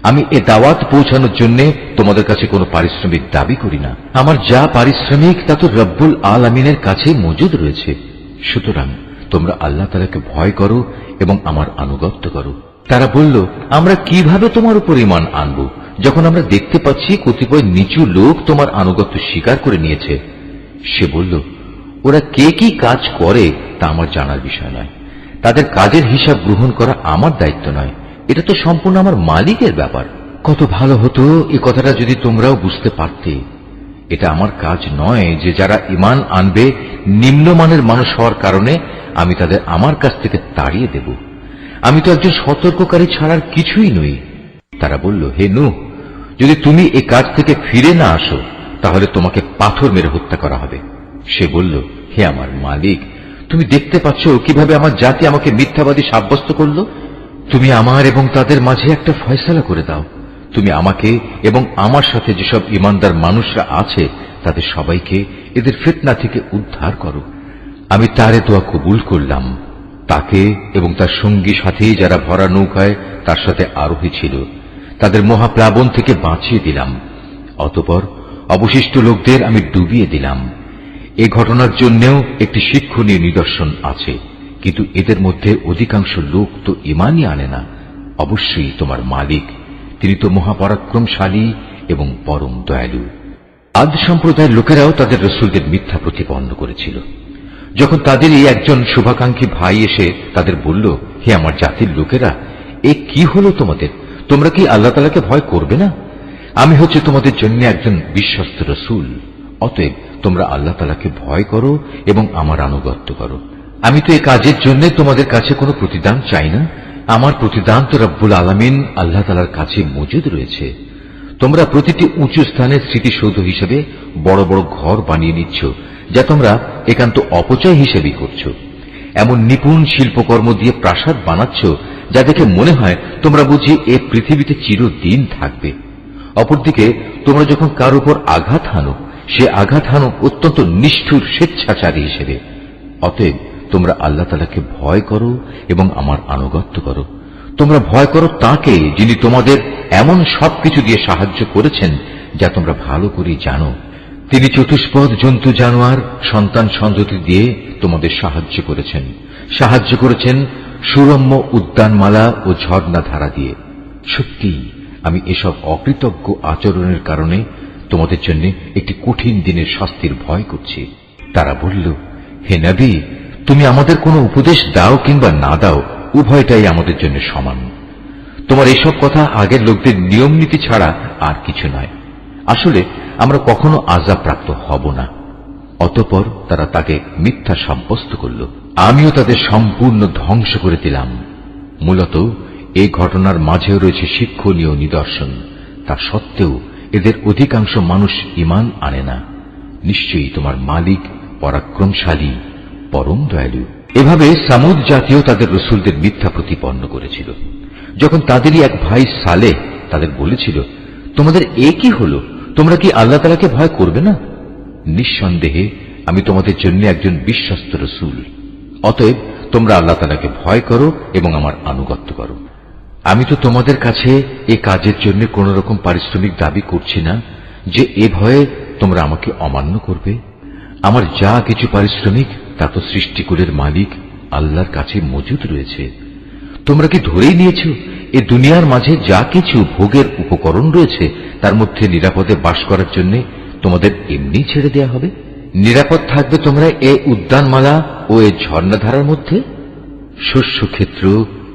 আমি এ দাওয়াত পৌঁছানোর জন্য তোমাদের কাছে কোনো পারিশ্রমিক দাবি করি না। আমার যা পারিশ্রমিক তা তো রব্বুল আলামিনের কাছে মজুদ রয়েছে। সুতরাং তোমরা আল্লাহ তাআলাকে ভয় করো এবং আমার আনুগত্য করো। তারা বলল, আমরা কিভাবে তোমার উপর ঈমান আনব, যখন আমরা দেখতে পাচ্ছি কতিপয় নিচু লোক তোমার আনুগত্য স্বীকার করে নিয়েছে। সে বলল, ওরা কে কি কাজ করে তা আমার জানার বিষয় নয়। তাদের কাজের হিসাব গ্রহণ করা আমার দায়িত্ব নয়। এটা তো সম্পূর্ণ আমার মালিকের ব্যাপার। কত ভালো হতো এই কথাটা যদি তোমরাও বুঝতে পারতে। এটা আমার কাজ নয় যে যারা ঈমান আনবে নিম্নমানের মানুষ হওয়ার কারণে আমি তাদের আমার কাছ থেকে তাড়িয়ে দেব। আমি তো একজন সতর্ককারী ছাড়ার কিছুই নই। তারা বলল, হে নূহ, যদি তুমি এ কাজ থেকে ফিরে না আসো তাহলে তোমাকে পাথর মেরে হত্যা করা হবে। সে বলল, হে আমার মালিক, তুমি দেখতে পাচ্ছ কিভাবে আমার জাতি আমাকে মিথ্যাবাদী সাব্যস্ত করল। তুমি আমার এবং তাদের মাঝে একটা ফয়সালা করে দাও। তুমি আমাকে এবং আমার সাথে যেসব ঈমানদার মানুষরা আছে তাদের সবাইকে এদের ফিতনা থেকে উদ্ধার করো। আমি তার দোয়া কবুল করলাম। তাকে এবং তার সঙ্গী সাথী যারা ভরা নৌকায় তার সাথে আরোহী ছিল তাদের মহাপ্লাবন থেকে বাঁচিয়ে দিলাম। অতঃপর অবশিষ্ট লোকদের আমি ডুবিয়ে দিলাম। এ ঘটনার জন্যও একটি শিক্ষণীয় নিদর্শন আছে, কিন্তু এদের মধ্যে অধিকাংশ লোক তো ঈমানই আনে না। অবশ্যই তোমার মালিক, তিনি তো মহাপরাক্রমশালী এবং পরম দয়ালু। আদ সম্প্রদায়ের লোকেরাও তাদের রসুলদের মিথ্যা প্রতিপন্ন করেছিল। যখন তাদেরই একজন শুভাকাঙ্ক্ষী ভাই এসে তাদের বলল, হে আমার জাতির লোকেরা, এ কি হলো তোমাদের? তোমরা কি আল্লাহ তাআলাকে ভয় করবে না? আমি হচ্ছে তোমাদের জন্য একজন বিশ্বস্ত রসুল। অতএব তোমরা আল্লাহ তাআলাকে ভয় করো এবং আমার আনুগত্য করো। আমি তো এ কাজের জন্য তোমাদের কাছে কোনো প্রতিদান চাই না। আমার প্রতিদান তো রব্বুল আলামিন আল্লাহ তাআলার কাছে মজুদ রয়েছে। তোমরা প্রতিটি উঁচু স্থানের স্মৃতিসৌধ হিসেবে বড় বড় ঘর বানিয়ে নিচ্ছ, যা তোমরা একান্ত অপচয় হিসেবেই করছো। এমন নিপুণ শিল্পকর্ম দিয়ে প্রাসাদ বানাচ্ছ যা দেখে মনে হয় তোমরা বুঝি এ পৃথিবীতে চিরদিন থাকবে। অপরদিকে তোমরা যখন কার উপর আঘাত হানো, সে আঘাত হানো অত্যন্ত নিষ্ঠুর স্বেচ্ছাচারী হিসেবে। অতএব তোমরা আল্লাহ তাআলাকে ভয় করো এবং আমার আনুগত্য করো। তোমরা ভয় করো তাকে যিনি তোমাদের এমন সবকিছু দিয়ে সাহায্য করেছেন যা তোমরা ভালো করে জানো। তিনি চতুষ্পদ জন্তু জানোয়ার সন্তান সন্ততি দিয়ে তোমাদের সাহায্য করেছেন সুরম্য উদ্যানমালা ও ঝর্ণাধারা দিয়ে। সত্যি আমি এসব অকৃতজ্ঞ আচরণের কারণে তোমাদের জন্য একটি কঠিন দিনের শাস্তির ভয় করছি। তারা বলল, হে নবী, তুমি আমাদের কোনো উপদেশ দাও কিংবা না দাও, উভয়টাই আমাদের জন্য সমান। তোমার এসব কথা আগের লোকদের নিয়ম নীতি ছাড়া আর কিছু নয়। আসলে আমরা কখনো আযাব প্রাপ্ত হব না। অতঃপর তারা তাকে মিথ্যা সাব্যস্ত করল। আমিও তাদের সম্পূর্ণ ধ্বংস করে দিলাম। মূলত এই ঘটনার মাঝেও রয়েছে শিক্ষণীয় নিদর্শন। তা সত্ত্বেও এদের অধিকাংশ মানুষ ঈমান আনে না। নিশ্চয়ই তোমার মালিক পরাক্রমশালী, পরম দয়ালু। এভাবে সামুদ জাতীয় তাদের রসুলদের মিথ্যা প্রতিপন্ন করেছিল। যখন তাদেরই এক ভাই সালেহ তাদের বলেছিল, তোমাদের এ কি হলো? তোমরা কি আল্লাহ তাআলাকে ভয় করবে না? নিঃসন্দেহে আমি তোমাদের জন্য একজন বিশ্বস্ত রসুল। অতএব তোমরা আল্লাহ তাআলাকে ভয় করো এবং আমার আনুগত্য করো। আমি তো তোমাদের কাছে এ কাজের জন্য কোন রকম পারিশ্রমিক দাবি করছি না যে এ ভয়ে তোমরা আমাকে অমান্য করবে। আমার যা কিছু পারিশ্রমিক তা তো সৃষ্টিকুলের মালিক আল্লাহর কাছে মজুদ রয়েছে। তোমরা কি ধরেই নিয়েছ এ দুনিয়ার মাঝে যা কিছু ভোগের উপকরণ রয়েছে তার মধ্যে নিরাপদে বাস করার জন্য তোমাদের এমনি ছেড়ে দেয়া হবে? নিরাপদ থাকবে তোমরা এ উদ্যানমালা ও এ ঝর্ণাধারার মধ্যে? শস্য ক্ষেত্র,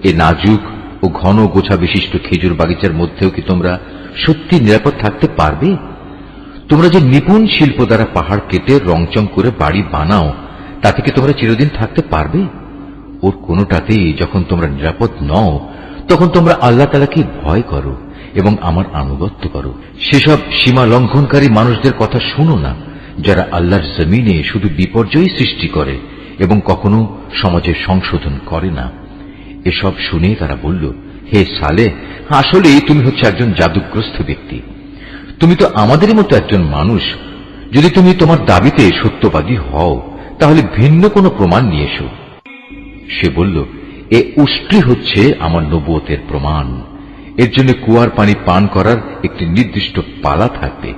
এ নাজুক ও ঘন গোছা বিশিষ্ট খেজুর বাগিচার মধ্যেও কি তোমরা সত্যি নিরাপদ থাকতে পারবে? তোমরা যে নিপুণ শিল্প দ্বারা পাহাড় কেটে রংচং করে বাড়ি বানাও, তাতে কি তোমরা চিরদিন থাকতে পারবে? ওর কোনোটাতেই যখন তোমরা নিরাপদ নও, তখন তোমরা আল্লাহ তাআলাকে ভয় করো এবং আমার আনুগত্য করো। সেসব সীমা লঙ্ঘনকারী মানুষদের কথা শোনো না, যারা আল্লাহর জমিনে শুধু বিপর্যয় সৃষ্টি করে এবং কখনো সমাজের সংশোধন করে না। এসব শুনে তারা বলল, হে সালেহ, আসলেই তুমি হচ্ছে একজন জাদুগ্রস্ত ব্যক্তি। তুমি তো আমাদেরই মতো একজন মানুষ। যদি তুমি তোমার দাবিতে সত্যবাদী হও তাহলে ভিন্ন কোনো প্রমাণ নিয়ে এসো। সে বলল, এ উষ্ট্রি হচ্ছে আমার নবুয়তের প্রমাণ। এর জন্য কুয়ার পানি পান করার একটি নির্দিষ্ট পালা থাকবে,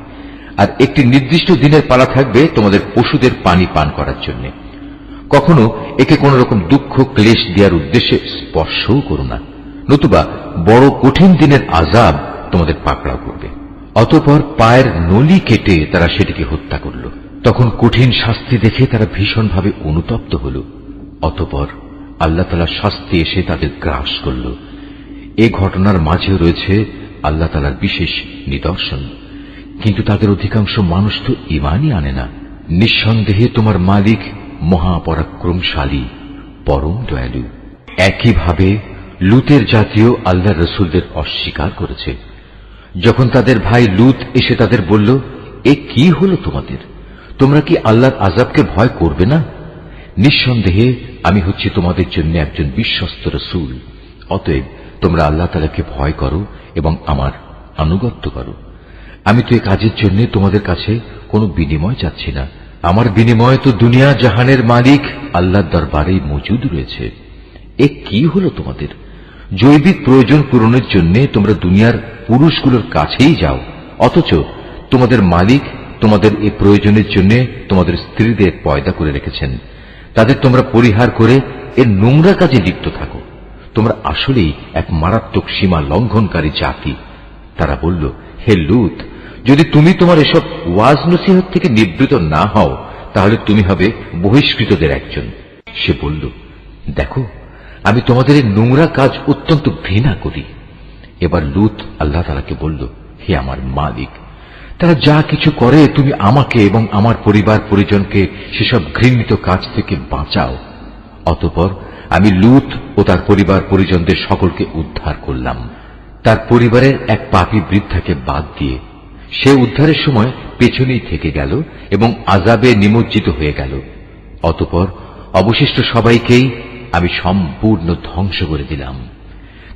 আর একটি নির্দিষ্ট দিনের পালা থাকবে তোমাদের পশুদের পানি পান করার জন্য। কখনো একে কোন রকম দুঃখ ক্লেশ দেওয়ার উদ্দেশ্যে স্পর্শও করো না, নতুবা বড় কঠিন দিনের আযাব তোমাদের পাকড়াও করবে। অতঃপর পায়ের নলি কেটে তারা সেটিকে হত্যা করল। তখন কঠিন শাস্তি দেখে তারা ভীষণভাবে অনুতপ্ত হল। অতঃপর আল্লাহ তাআলার শাস্তি এসে তাদের গ্রাস করল। এ ঘটনার মাঝেও রয়েছে আল্লাহ তাআলার বিশেষ নিদর্শন। কিন্তু তাদের অধিকাংশ মানুষ তো ঈমানই আনে না। নিঃসন্দেহে তোমার মালিক মহাপরাক্রমশালী, পরম দয়ালু। একইভাবে লুতের জাতীয় আল্লাহর রসুলদের অস্বীকার করেছে। যখন তাদের ভাই লুত এসে তাদের বলল, এ কি হলো তোমাদের? তোমরা কি আল্লাহর আযাবকে ভয় করবে না? নিঃসন্দেহে আমি হচ্ছি তোমাদের জন্য একজন বিশ্বস্ত রসুল। অতএব তোমরা আল্লাহ তাআলাকে ভয় করো এবং আমার আনুগত্য করো। আমি তো এই কাজের জন্য তোমাদের কাছে কোনো বিনিময় চাচ্ছি না। আমার বিনিময় তো দুনিয়া জাহানের মালিক আল্লাহর দরবারেই মজুদ রয়েছে। এ কি হলো তোমাদের? জৈবিক প্রয়োজন পূরণের জন্য তোমরা দুনিয়ার পুরুষগুলোর কাছেই যাও, অথচ তোমাদের মালিক তোমাদের এই প্রয়োজনের জন্য তোমাদের স্ত্রীদের পয়দা করে রেখেছেন। তাদের তোমরা পরিহার করে এর নোংরা কাজে লিপ্ত থাকো। তোমরা আসলেই এক মারাত্মক সীমা লঙ্ঘনকারী জাতি। তারা বলল, হে লূত, যদি তুমি তোমার এসব ওয়াজ নসিহত থেকে নিবৃত না হও তাহলে তুমি হবে বহিষ্কৃতদের একজন। সে বলল, দেখো, আমি তোমাদের এই নোংরা কাজ অত্যন্ত ঘৃণা করি। এবার লূত আল্লাহ তাআলাকে বলল, হে আমার মালিক, তারা যা কিছু করে তুমি আমাকে এবং আমার পরিবার পরিজনকে সেসব ঘৃণিত কাজ থেকে বাঁচাও। অতঃপর আমি লূত ও তার পরিবার পরিজনদের সকলকে উদ্ধার করলাম, তার পরিবারের এক পাপী বৃদ্ধাকে বাদ দিয়ে। সে উদ্ধারের সময় পেছনেই থেকে গেল এবং আযাবে নিমজ্জিত হয়ে গেল। অতঃপর অবশিষ্ট সবাইকেই আমি সম্পূর্ণ ধ্বংস করে দিলাম।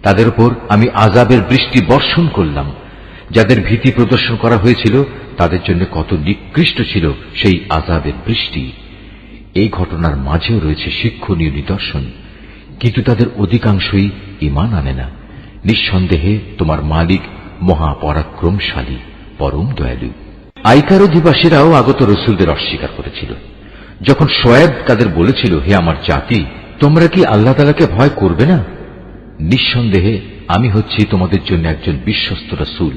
তাদের উপর আমি আযাবের বৃষ্টি বর্ষণ করলাম। যাদের ভীতি প্রদর্শন করা হয়েছিল তাদের জন্য কত নিকৃষ্ট ছিল সেই আযাবের বৃষ্টি। এই ঘটনার মাঝেও রয়েছে শিক্ষণীয় নিদর্শন, কিন্তু তাদের অধিকাংশই ঈমান আনে না। নিঃসন্দেহে তোমার মালিক মহাপরাক্রমশালী, পরম দয়ালু। আইকার অধিবাসীরাও আগত রসুলদের অস্বীকার করেছিল। যখন শোয়েব তাদের বলেছিল, হে আমার জাতি, তোমরা কি আল্লাহ তাআলাকে ভয় করবে না? নিঃসন্দেহে আমি হচ্ছি তোমাদের জন্য একজন বিশ্বস্ত রসুল।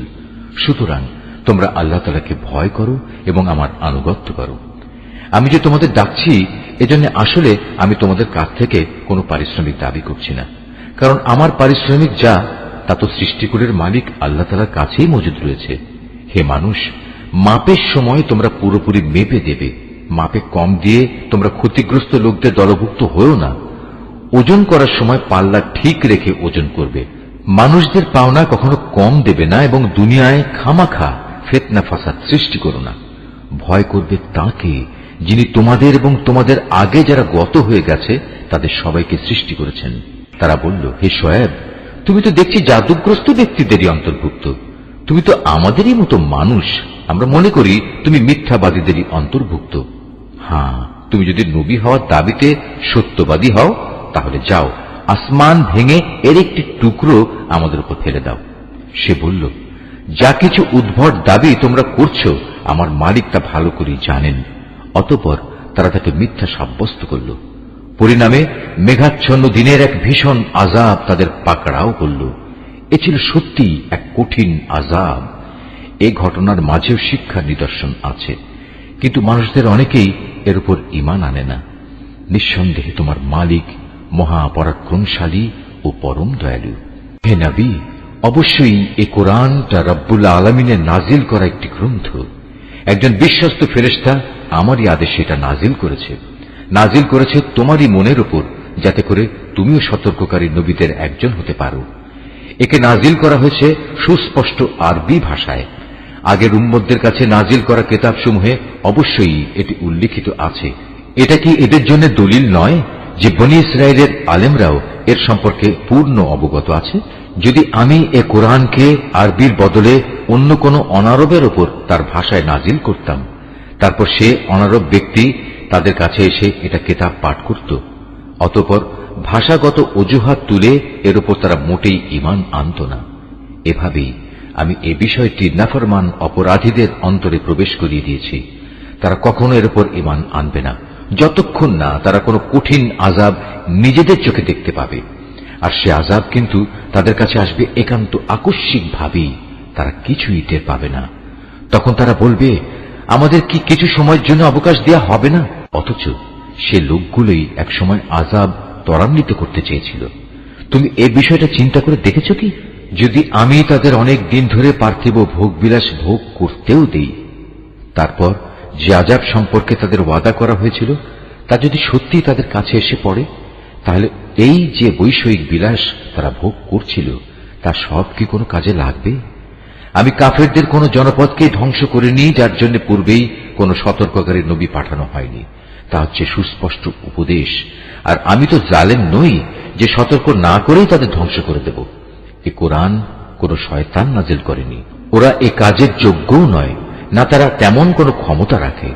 সুতরাং তোমরা আল্লাহ তাআলাকে ভয় করো এবং আমার আনুগত্য করো। আমি যে তোমাদের ডাকছি এজন্য আসলে আমি তোমাদের কাছ থেকে কোনো পারিশ্রমিক দাবি করছি না, কারণ আমার পারিশ্রমিক যা তা তো সৃষ্টিকুলের মালিক আল্লাহ তাআলার কাছেই মজুদ রয়েছে। হে মানুষ, মাপের সময় তোমরা পুরোপুরি মেপে দেবে। মাপে কম দিয়ে তোমরা ক্ষতিগ্রস্ত লোকদের দলভুক্ত হয়েও না। ওজন করার সময় পাল্লা ঠিক রেখে ওজন করবে। মানুষদের পাওনা কখনো কম দেবে না এবং দুনিয়ায় খামাখা ফিতনা ফাসাদ সৃষ্টি করো না। ভয় করবে তাকে যিনি তোমাদের এবং তোমাদের আগে যারা গত হয়ে গেছে তাদের সবাইকে সৃষ্টি করেছেন। তারা বলল, হে শোয়েব, তুমি তো দেখছি জাদুগ্রস্ত ব্যক্তিদেরই অন্তর্ভুক্ত। তুমি তো আমাদেরই মতো মানুষ। আমরা মনে করি তুমি মিথ্যাবাদীদেরই অন্তর্ভুক্ত। হ্যাঁ, তুমি যদি নবী হওয়ার দাবিতে সত্যবাদী হও তাহলে যাও, আসমান ভেঙে এর একটি টুকরো আমাদের উপর ফেলে দাও। সে বলল, যা কিছু উদ্ভট দাবি তোমরা করছো আমার মালিক তা ভালো করে জানেন। অতঃপর তারা তাকে মিথ্যা সাব্যস্ত করল। পরিণামে মেঘাচ্ছন্ন দিনের এক ভীষণ আযাব তাদের পাকড়াও করল। এ ছিল সত্যি এক কঠিন আযাব। এই ঘটনার মাঝেও শিক্ষার নিদর্শন আছে, কিন্তু মানুষদের অনেকেই এর উপর ঈমান আনে না। নিঃসন্দেহে তোমার মালিক মহাপরাক্রমশালী ও পরম দয়ালু। হে নবী, অবশ্যই এ কোরআনটা রব্বুল আলামিনের নাজিল করা একটি গ্রন্থ। একজন বিশ্বস্ত ফেরেশতা আমারই আদেশে এটা নাজিল করেছে তোমারই মনের উপর, যাতে করে তুমিও সতর্ককারী নবীদের একজন হতে পারো। একে নাজিল করা হয়েছে সুস্পষ্ট আরবি ভাষায়। আগের উম্মতদের কাছে নাজিল করা কিতাবসমূহে অবশ্যই এটি উল্লিখিত আছে। এটা কি এদের জন্য দলিল নয় যে বনী ইসরায়েলের আলেমরাও এর সম্পর্কে পূর্ণ অবগত আছে? যদি আমি এ কোরআনকে আরবির বদলে অন্য কোনো অনারবের ওপর তার ভাষায় নাজিল করতাম, তারপর সে অনারব ব্যক্তি তাদের কাছে এসে এটা কিতাব পাঠ করত, অতঃপর ভাষাগত অজুহাত তুলে এর উপর তারা মোটেই ঈমান আনত না। এভাবেই আমি এ বিষয়টি নাফরমান অপরাধীদের অন্তরে প্রবেশ করিয়ে দিয়েছি। তারা কখনো এর উপর ঈমান আনবে না যতক্ষণ না তারা কোনো কঠিন আযাব নিজেদের চোখে দেখতে পাবে। আর সে আযাব কিন্তু তাদের কাছে আসবে একান্ত আকস্মিকভাবেই, তারা কিছুই টের পাবে না। তখন তারা বলবে, আমাদের কি কিছু সময়ের জন্য অবকাশ দেয়া হবে না? অথচ সে লোকগুলোই একসময় আযাব ত্বরান্বিত করতে চেয়েছিল। তুমি এ বিষয়টা চিন্তা করে দেখেছ কি? যদি আমি তাদের অনেক দিন ধরে পার্থিব ভোগবিলাস ভোগ করতেও দেই, তারপর যে আযাব সম্পর্কে তাদের ওয়াদা করা হয়েছিল তা যদি সত্যি তাদের কাছে এসে পড়ে, তাহলে এই যে বৈষয়িক বিলাস তারা ভোগ করছিল তা সব কি কোনো কাজে লাগবে? আমি কাফেরদের কোন জনপদকে ধ্বংস করিনি যার জন্য পূর্বেই কোন সতর্ককারী নবী পাঠানো হয়নি। তা হচ্ছে সুস্পষ্ট উপদেশ। আর আমি তো জালেম নই যে সতর্ক না করেই তাদের ধ্বংস করে দেব। এ কোরআন কোন শয়তান নাজিল করেনি। ওরা এ কাজের যোগ্যও নয়, না তারা তেমন কোনো ক্ষমতা রাখে।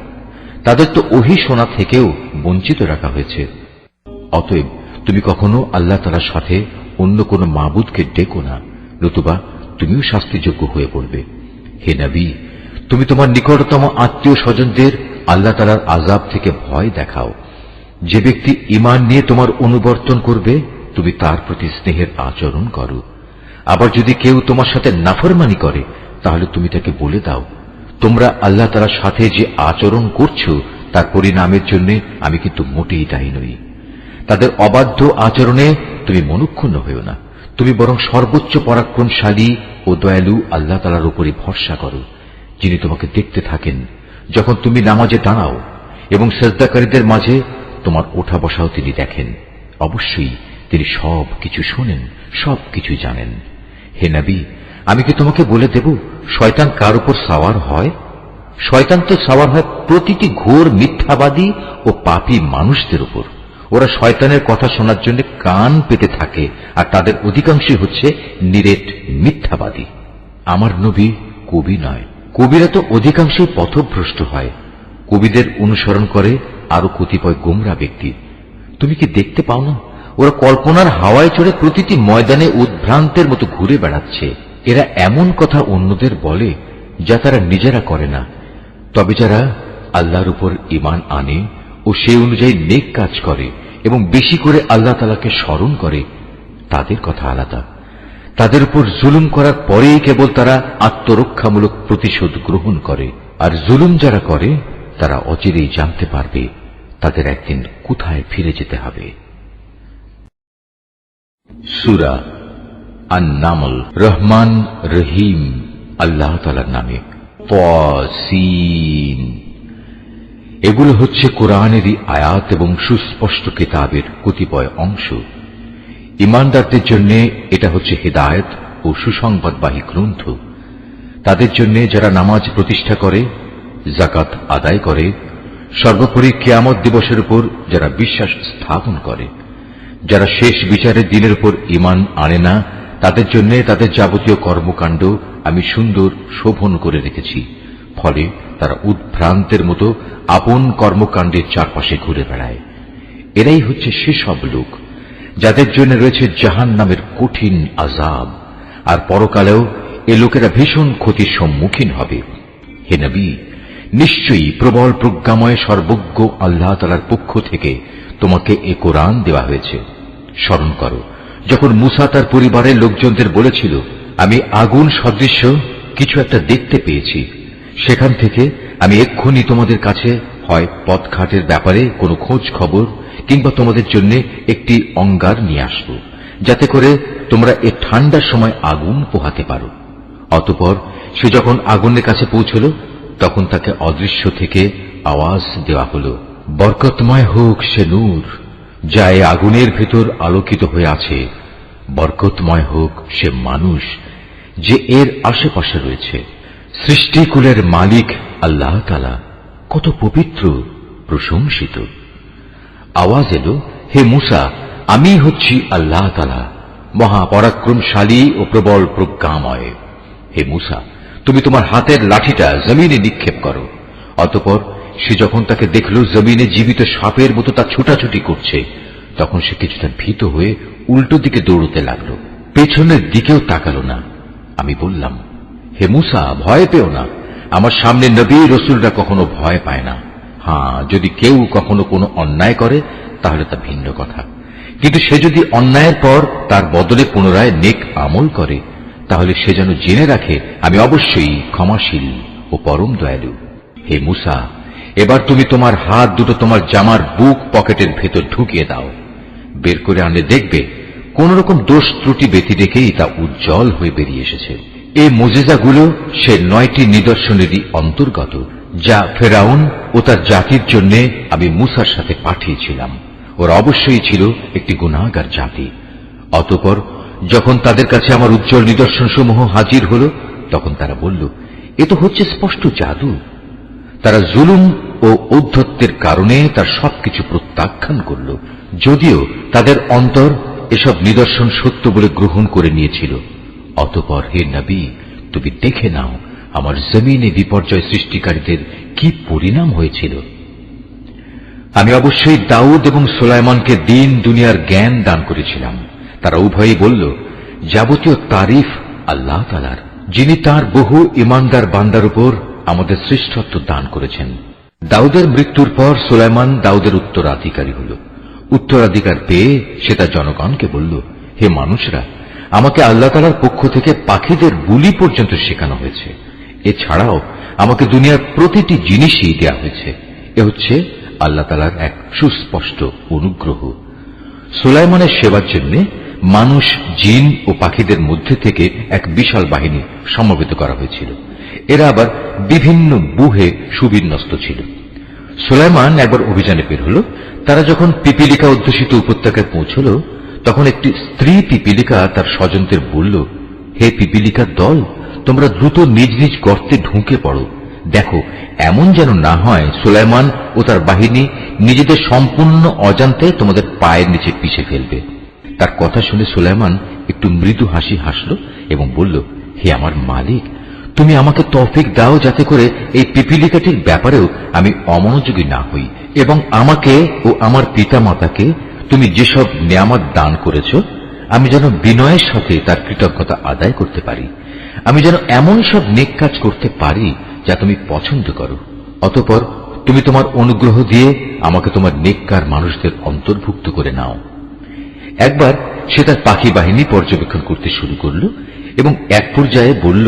তাদের তো ওহী শোনা থেকেও বঞ্চিত রাখা হয়েছে। অতএব তুমি কখনো আল্লাহ তাআলার সাথে অন্য কোন মাবুদকে ডেকো না, নতুবা তুমিও শাস্তিযোগ্য হয়ে পড়বে। হে নবী, তুমি তোমার নিকটতম আত্মীয় স্বজনদের আল্লাহ তাআলার আযাব থেকে ভয় দেখাও। যে ব্যক্তি ঈমান নিয়ে তোমার অনুবর্তন করবে, তুমি তার প্রতি স্নেহের আচরণ করো। আবার যদি কেউ তোমার সাথে নাফরমানি করে, তাহলে তুমি তাকে বলে দাও, তোমরা আল্লাহ তাআলার সাথে যে আচরণ করছো তার পরিণামের জন্য আমি কিন্তু মোটেই দায়ী নই। তাদের অবাধ্য আচরণে তুমি মনক্ষুণ্ণ হইও না, তুমি বরং সর্বোচ্চ পরাক্রমশালী ও দয়ালু আল্লাহ তাআলার উপরই ভরসা করো, যিনি তোমাকে দেখতে থাকেন যখন তুমি নামাজে দাঁড়াও, এবং সিজদাকারীদের মাঝে তোমার ওঠা বসাও তিনি দেখেন। অবশ্যই তিনি সব কিছু শোনেন, সব কিছু জানেন। হে নবী, আমি কি তোমাকে বলে দেব শয়তান কার উপর সাওয়ার হয়? শয়তান তো সাওয়ার হয় প্রতিটি ঘোর মিথ্যাবাদী ও পাপী মানুষদের উপর। ওরা শয়তানের কথা শোনার জন্য কান পেতে থাকে, আর তাদের অধিকাংশই হচ্ছে নিরেট মিথ্যাবাদী। আমার নবী কবি নয়। কবিরা তো অধিকাংশই পথভ্রষ্ট হয়। কবিদের অনুসরণ করে আরো কতিপয় গোমরা ব্যক্তি। তুমি কি দেখতে পাও না, ওরা কল্পনার হাওয়ায় চড়ে প্রতিটি ময়দানে উদ্ভ্রান্তের মতো ঘুরে বেড়াচ্ছে। এরা এমন কথা অন্যদের বলে যা তারা নিজেরা করে না। তবে যারা আল্লাহর উপর ঈমান আনে ও সেই অনুযায়ী নেক কাজ করে এবং বেশি করে আল্লাহ তাআলাকে স্মরণ করে, তাদের কথা আলাদা। তাদের উপর জুলুম করার পরেই কেবল তারা আত্মরক্ষামূলক প্রতিশোধ গ্রহণ করে। আর জুলুম যারা করে তারা অচিরেই জানতে পারবে তাদের একদিন কোথায় ফিরে যেতে হবে। সূরা আন-নামল। রহমান রহিম আল্লাহ তাআলার নামে। তাসিন। এগুলো হচ্ছে কোরআনেরই আয়াত এবং সুস্পষ্ট কিতাবের কতিপয় অংশ। ঈমানদারদের জন্য এটা হচ্ছে হিদায়াত ও সুসংবাদবাহী গ্রন্থ। তাদের জন্য যারা নামাজ প্রতিষ্ঠা করে, যাকাত আদায় করে, সর্বোপরি কিয়ামত দিবসের উপর যারা বিশ্বাস স্থাপন করে, যারা শেষ বিচারের দিনের উপর ঈমান আনে না, তাদের জন্য তাদের যাবতীয় কর্মকাণ্ড আমি সুন্দর শোভন করে রেখেছি। ফলে তারা উদ্ভ্রান্তের মতো আপন কর্মকাণ্ডের চারপাশে ঘুরে বেড়ায়। এরাই হচ্ছে সেসব লোক যাদের জন্য রয়েছে জাহান্নামের কঠিন আযাব, আর পরকালেও এ লোকেরা ভীষণ ক্ষতির সম্মুখীন হবে। হে নবী, নিশ্চয়ই প্রবল প্রজ্ঞাময় সর্বজ্ঞ আল্লাহ তাআলার পক্ষ থেকে তোমাকে এ কোরআন দেওয়া হয়েছে। স্মরণ করো যখন মূসা তার পরিবারের লোকজনদের বলেছিল, আমি আগুন সদৃশ্য কিছু একটা দেখতে পেয়েছি, সেখান থেকে আমি এক্ষুনি তোমাদের কাছে হয় পথঘাটের ব্যাপারে কোনো খোঁজ খবর কিংবা তোমাদের জন্য একটি অঙ্গার নিয়ে আসব, যাতে করে তোমরা এ ঠান্ডার সময় আগুন পোহাতে পারো। অতঃপর সে যখন আগুনের কাছে পৌঁছল, তখন তাকে অদৃশ্য থেকে আওয়াজ দেওয়া হল, বরকতময় হোক সে নূর যা এ আগুনের ভেতর আলোকিত হয়ে আছে, বরকতময় হোক সে মানুষ যে এর আশেপাশে রয়েছে। সৃষ্টিকুলের মালিক আল্লাহ তাআলা কত পবিত্র, প্রশংসিত। আওয়াজ এলো, হে মূসা, আমি হচ্ছি আল্লাহ তাআলা, মহাপরাক্রমশালী ও প্রবল প্রজ্ঞাময়। হে মূসা, তুমি তোমার হাতের লাঠিটা জমিনে নিক্ষেপ করো। অতঃপর সে যখন তাকে দেখল জমিনে জীবিত সাপের মতো তা ছোটাছুটি করছে, তখন সে কিছুটা ভীত হয়ে উল্টো দিকে দৌড়তে লাগল, পেছনের দিকেও তাকালো না। আমি বললাম, হে মূসা, ভয় পেও না, আমার সামনে নবী রসুলরা কখনো ভয় পায় না। হ্যাঁ, যদি কেউ কখনো কোনো অন্যায় করে তাহলে তা ভিন্ন কথা, কিন্তু সে যদি অন্যায়ের পর তার বদলে পুনরায় নেক আমল করে, তাহলে সে যেন জেনে রাখে আমি অবশ্যই ক্ষমাশীল ও পরম দয়ালু। হে মূসা, এবার তুমি তোমার হাত দুটো তোমার জামার বুক পকেটের ভেতর ঢুকিয়ে দাও। বের করে আনলে দেখবে কোন রকম দোষ ত্রুটি ব্যতি রেখেই তা উজ্জ্বল হয়ে বেরিয়ে এসেছে। এই মুজিজাগুলো সে 9টি নিদর্শনেরই অন্তর্গত, যা ফেরাউন ও তার জাতির জন্য আমি মূসার সাথে পাঠিয়েছিলাম। ওরা অবশ্যই ছিল একটি গুনাহগার জাতি। অতঃপর যখন তাদের কাছে আমার উজ্জ্বল নিদর্শনসমূহ হাজির হল, তখন তারা বলল, এ তো হচ্ছে স্পষ্ট জাদু। তারা জুলুম ও ঔদ্ধত্যের কারণে তার সবকিছু প্রত্যাখ্যান করল, যদিও তাদের অন্তর এসব নিদর্শন সত্য বলে গ্রহণ করে নিয়েছিল। অতঃপর হে নবী, তুমি দেখে নাও আমার জমিনে বিপর্যয় সৃষ্টিকারীদের কি পরিণাম হয়েছিল। আমি অবশ্যই দাউদ এবং সুলাইমানকে দিন দুনিয়ার জ্ঞান দান করেছিলাম। তারা উভয়ই বলল, যাবতীয় তারিফ আল্লাহ তাআলার, যিনি তার বহু ইমানদার বান্দার উপর আমাদের শ্রেষ্ঠত্ব দান করেছেন। দাউদের মৃত্যুর পর সুলাইমান দাউদের উত্তরাধিকারী হল। উত্তরাধিকার পেয়ে সে তার জনগণকে বলল, হে মানুষরা, আমাকে আল্লাহ তাআলার পক্ষ থেকে পাখিদের বুলি পর্যন্ত শেখানো হয়েছে। এছাড়াও আমাকে দুনিয়ার প্রতিটি জিনিসই দেয়া হয়েছে। এ হচ্ছে আল্লাহ তাআলার এক সুস্পষ্ট অনুগ্রহ। সুলাইমানের সেবার জন্য মানুষ, জিন ও পাখিদের মধ্যে থেকে এক বিশাল বাহিনী সমবেত করা হয়েছিল। এরা আবার বিভিন্ন বুহে সুবিন্যস্ত ছিল। সুলাইমান একবার অভিযানে বের হল। তারা যখন পিপিলিকা অধ্যুষিত উপত্যকায় পৌঁছল, তখন একটি স্ত্রী পিপিলিকা তার স্বজনদের বলল, হে পিপিলিকার দল, তোমরা দ্রুত নিজ নিজ গর্তে ঢুকে পড়ো। দেখো, এমন যেন না হয় সুলাইমান ও তার বাহিনী নিজেদের সম্পূর্ণ অজান্তে তোমাদের পায়ের নিচে পিষে ফেলবে। তার কথা শুনে সুলাইমান একটু মৃদু হাসি হাসল এবং বলল, হে আমার মালিক, তুমি আমাকে তৌফিক দাও যাতে করে এই পিপিলিকাটির ব্যাপারেও আমি অমনোযোগী না হই, এবং আমাকে ও আমার পিতা মাতাকে তুমি যেসব নিয়ামত দান করেছ, আমি যেন বিনয়ের সাথে তার কৃতজ্ঞতা আদায় করতে পারি। আমি যেন এমন সব নেক কাজ করতে পারি যা তুমি পছন্দ করো। অতঃপর তুমি তোমার অনুগ্রহ দিয়ে আমাকে তোমার নেককার মানুষদের অন্তর্ভুক্ত করে নাও। একবার সে তার পাখি বাহিনী পর্যবেক্ষণ করতে শুরু করল এবং এক পর্যায়ে বলল,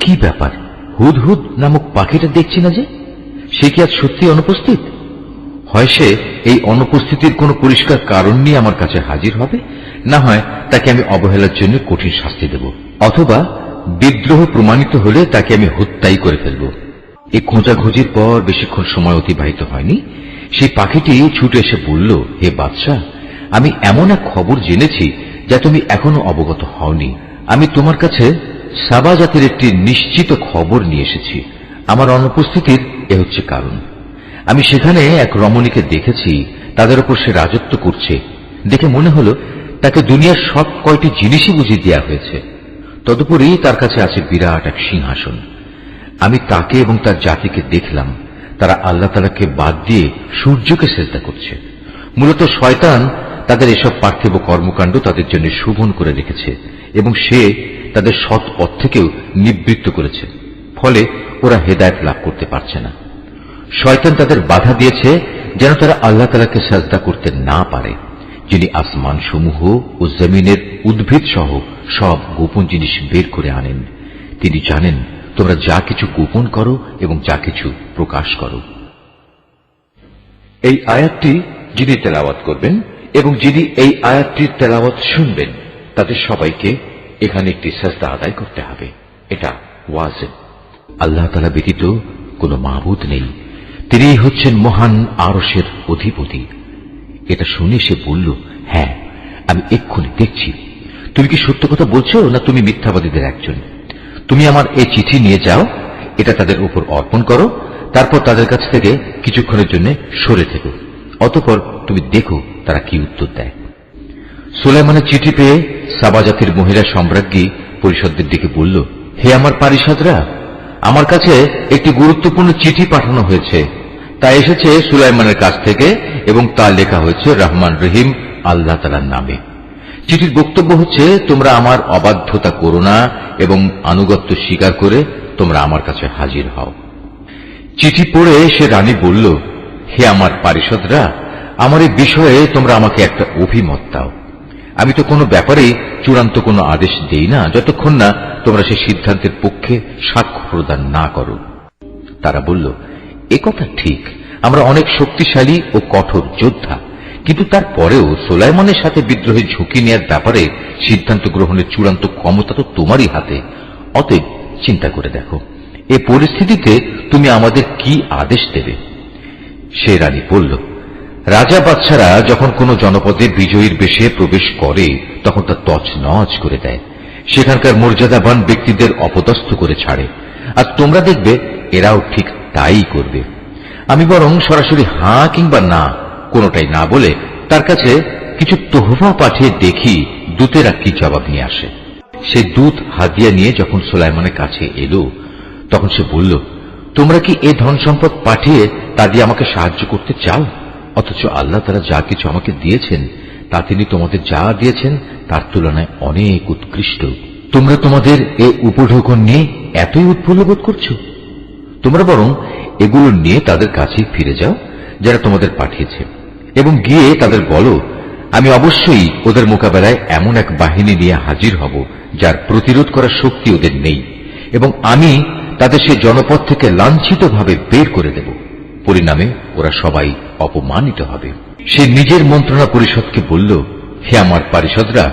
কি ব্যাপার, হুদহুদ নামক পাখিটা দেখছি না যে? সে কি আজ সত্যি অনুপস্থিত? হয় সে এই অনুপস্থিতির কোন পরিষ্কার কারণ নিয়ে আমার কাছে হাজির হবে, না হয় তাকে আমি অবহেলার জন্য কঠিন শাস্তি দেব, অথবা বিদ্রোহ প্রমাণিত হলে তাকে আমি হত্যাই করে ফেলব। এই খোঁজাখুঁজির পর বেশিক্ষণ সময় অতিবাহিত হয়নি। সেই পাখিটি ছুটে এসে বলল, হে বাদশাহ, আমি এমন এক খবর জেনেছি যা তুমি এখনো অবগত হওনি। আমি তোমার কাছে সাবা জাতির একটি নিশ্চিত খবর নিয়ে এসেছি। আমার অনুপস্থিতির এ হচ্ছে কারণ। আমি সেখানে এক রমণীকে দেখেছি, তাদের উপর সে রাজত্ব করছে। দেখে মনে হল তাকে দুনিয়ার সব কয়টি জিনিসই বুঝিয়ে দেওয়া হয়েছে। তদুপরি তার কাছে আছে বিরাট এক সিংহাসন। আমি তাকে এবং তার জাতিকে দেখলাম, তারা আল্লাহ তাআলাকে বাদ দিয়ে সূর্যকে সিজদা করছে। মূলত শয়তান তাদের এসব পার্থিব কর্মকাণ্ড তাদের জন্য শোভন করে রেখেছে এবং সে তাদের সৎ পথ থেকেও নিবৃত্ত করেছে। ফলে ওরা হেদায়েত লাভ করতে পারছে না। শয়তান তাদের বাধা দিয়েছে যেন তারা আল্লাহ তাআলাকে সিজদা করতে না পারে, যিনি আসমান সমূহ ও জমিনের উদ্ভিদ সহ সব গোপন জিনিস বের করে আনেন। তিনি জানেন তোমরা যা কিছু গোপন করো এবং যা কিছু প্রকাশ করো। এই আয়াতটি যিনি তেলাওয়াত করবেন এবং যিনি এই আয়াতটির তেলাওয়াত শুনবেন, তাদের সবাইকে এখানে একটি সিজদা আদায় করতে হবে। এটা ওয়াজিব। আল্লাহ তাআলা ব্যতীত কোনো মাবুদ নেই। তিনিই হচ্ছেন মহান আরশের অধিপতি। এটা শুনে সে বলল, হ্যাঁ, আমি এক্ষুনি দেখছি। তুমি কি সত্য কথা বলছো, না তুমি মিথ্যাবাদীদের একজন? তুমি আমার এই চিঠি নিয়ে যাও, এটা তাদের উপর অর্পণ করো, তারপর তাদের কাছ থেকে কিছুক্ষণের জন্য সরে থেকো। অতঃপর তুমি দেখো তারা কি উত্তর দেয়। সুলাইমানের চিঠি পেয়ে সাবা জাতির মহিলা সম্রাজ্ঞী পরিষদদের দিকে বলল, হে আমার পারিষদরা, আমার কাছে একটি গুরুত্বপূর্ণ চিঠি পাঠানো হয়েছে। তা এসেছে সুলাইমানের কাছ থেকে এবং তা লেখা হয়েছে রহমান রহিম আল্লাহ তাআলার নামে। চিঠির বক্তব্য হচ্ছে, তোমরা আমার অবাধ্যতা করো না এবং আনুগত্য স্বীকার করে তোমরা আমার কাছে হাজির হও। চিঠি পড়ে সে রানী বলল, হে আমার পারিষদরা, আমার এই বিষয়ে তোমরা আমাকে একটা অভিমত দাও। আমি তো কোনো ব্যাপারেই চূড়ান্ত কোনো আদেশ দেই না যতক্ষণ না তোমরা সেই সিদ্ধান্তের পক্ষে সাক্ষ্য প্রদান না করো। তারা বলল, একথা ঠিক, আমরা অনেক শক্তিশালী ও কঠোর যোদ্ধা, কিন্তু তারপরেও সুলাইমানের সাথে বিদ্রোহের ঝুঁকি নেয়ার ব্যাপারে সিদ্ধান্ত গ্রহণের চূড়ান্ত ক্ষমতা তো তোমারই হাতে। অতএব চিন্তা করে দেখো, এ পরিস্থিতিতে তুমি আমাদের কি আদেশ দেবে? সে রানী বলল, রাজা বাদশারা যখন কোন জনপদে বিজয়ীর বেশে প্রবেশ করে তখন তা তছনছ করে দেয়, সেখানকার মর্যাদাবান ব্যক্তিদের অপদস্থ করে ছাড়ে। আর তোমরা দেখবে এরাও ঠিক তাই করবে। আমি বরং সরাসরি হাঁ কিংবা না কোনটাই না বলে তার কাছে কিছু তোহফা পাঠিয়ে দেখি দূতেরা কি জবাব নিয়ে আসে। সে দূত হাদিয়া নিয়ে যখন সুলাইমানের কাছে এলো তখন সে বলল, তোমরা কি এ ধন সম্পদ পাঠিয়ে তা দিয়ে আমাকে সাহায্য করতে চাও? অথচ আল্লাহ তারা যা কিছু আমাকে দিয়েছেন তা তিনি তোমাদের যা দিয়েছেন তার তুলনায় অনেক উৎকৃষ্ট। তোমরা তোমাদের এ উপঢৌকন নিয়ে এতই উৎফুল্ল বোধ করছো? তোমরা বরং এগুলো নিয়ে তাদের কাছেই ফিরে যাও যারা তোমাদের পাঠিয়েছে, এবং গিয়ে তাদের বলো, আমি অবশ্যই ওদের মোকাবেলায় এমন এক বাহিনী নিয়ে হাজির হব যার প্রতিরোধ করার শক্তি ওদের নেই, এবং আমি তাদের সে জনপদ থেকে লাঞ্ছিতভাবে বের করে দেব। পরিণামে ওরা সবাই অপমানিত হবে। সে নিজের মন্ত্রণা পরিষদকে বলল, হে আমার পারিষদরা,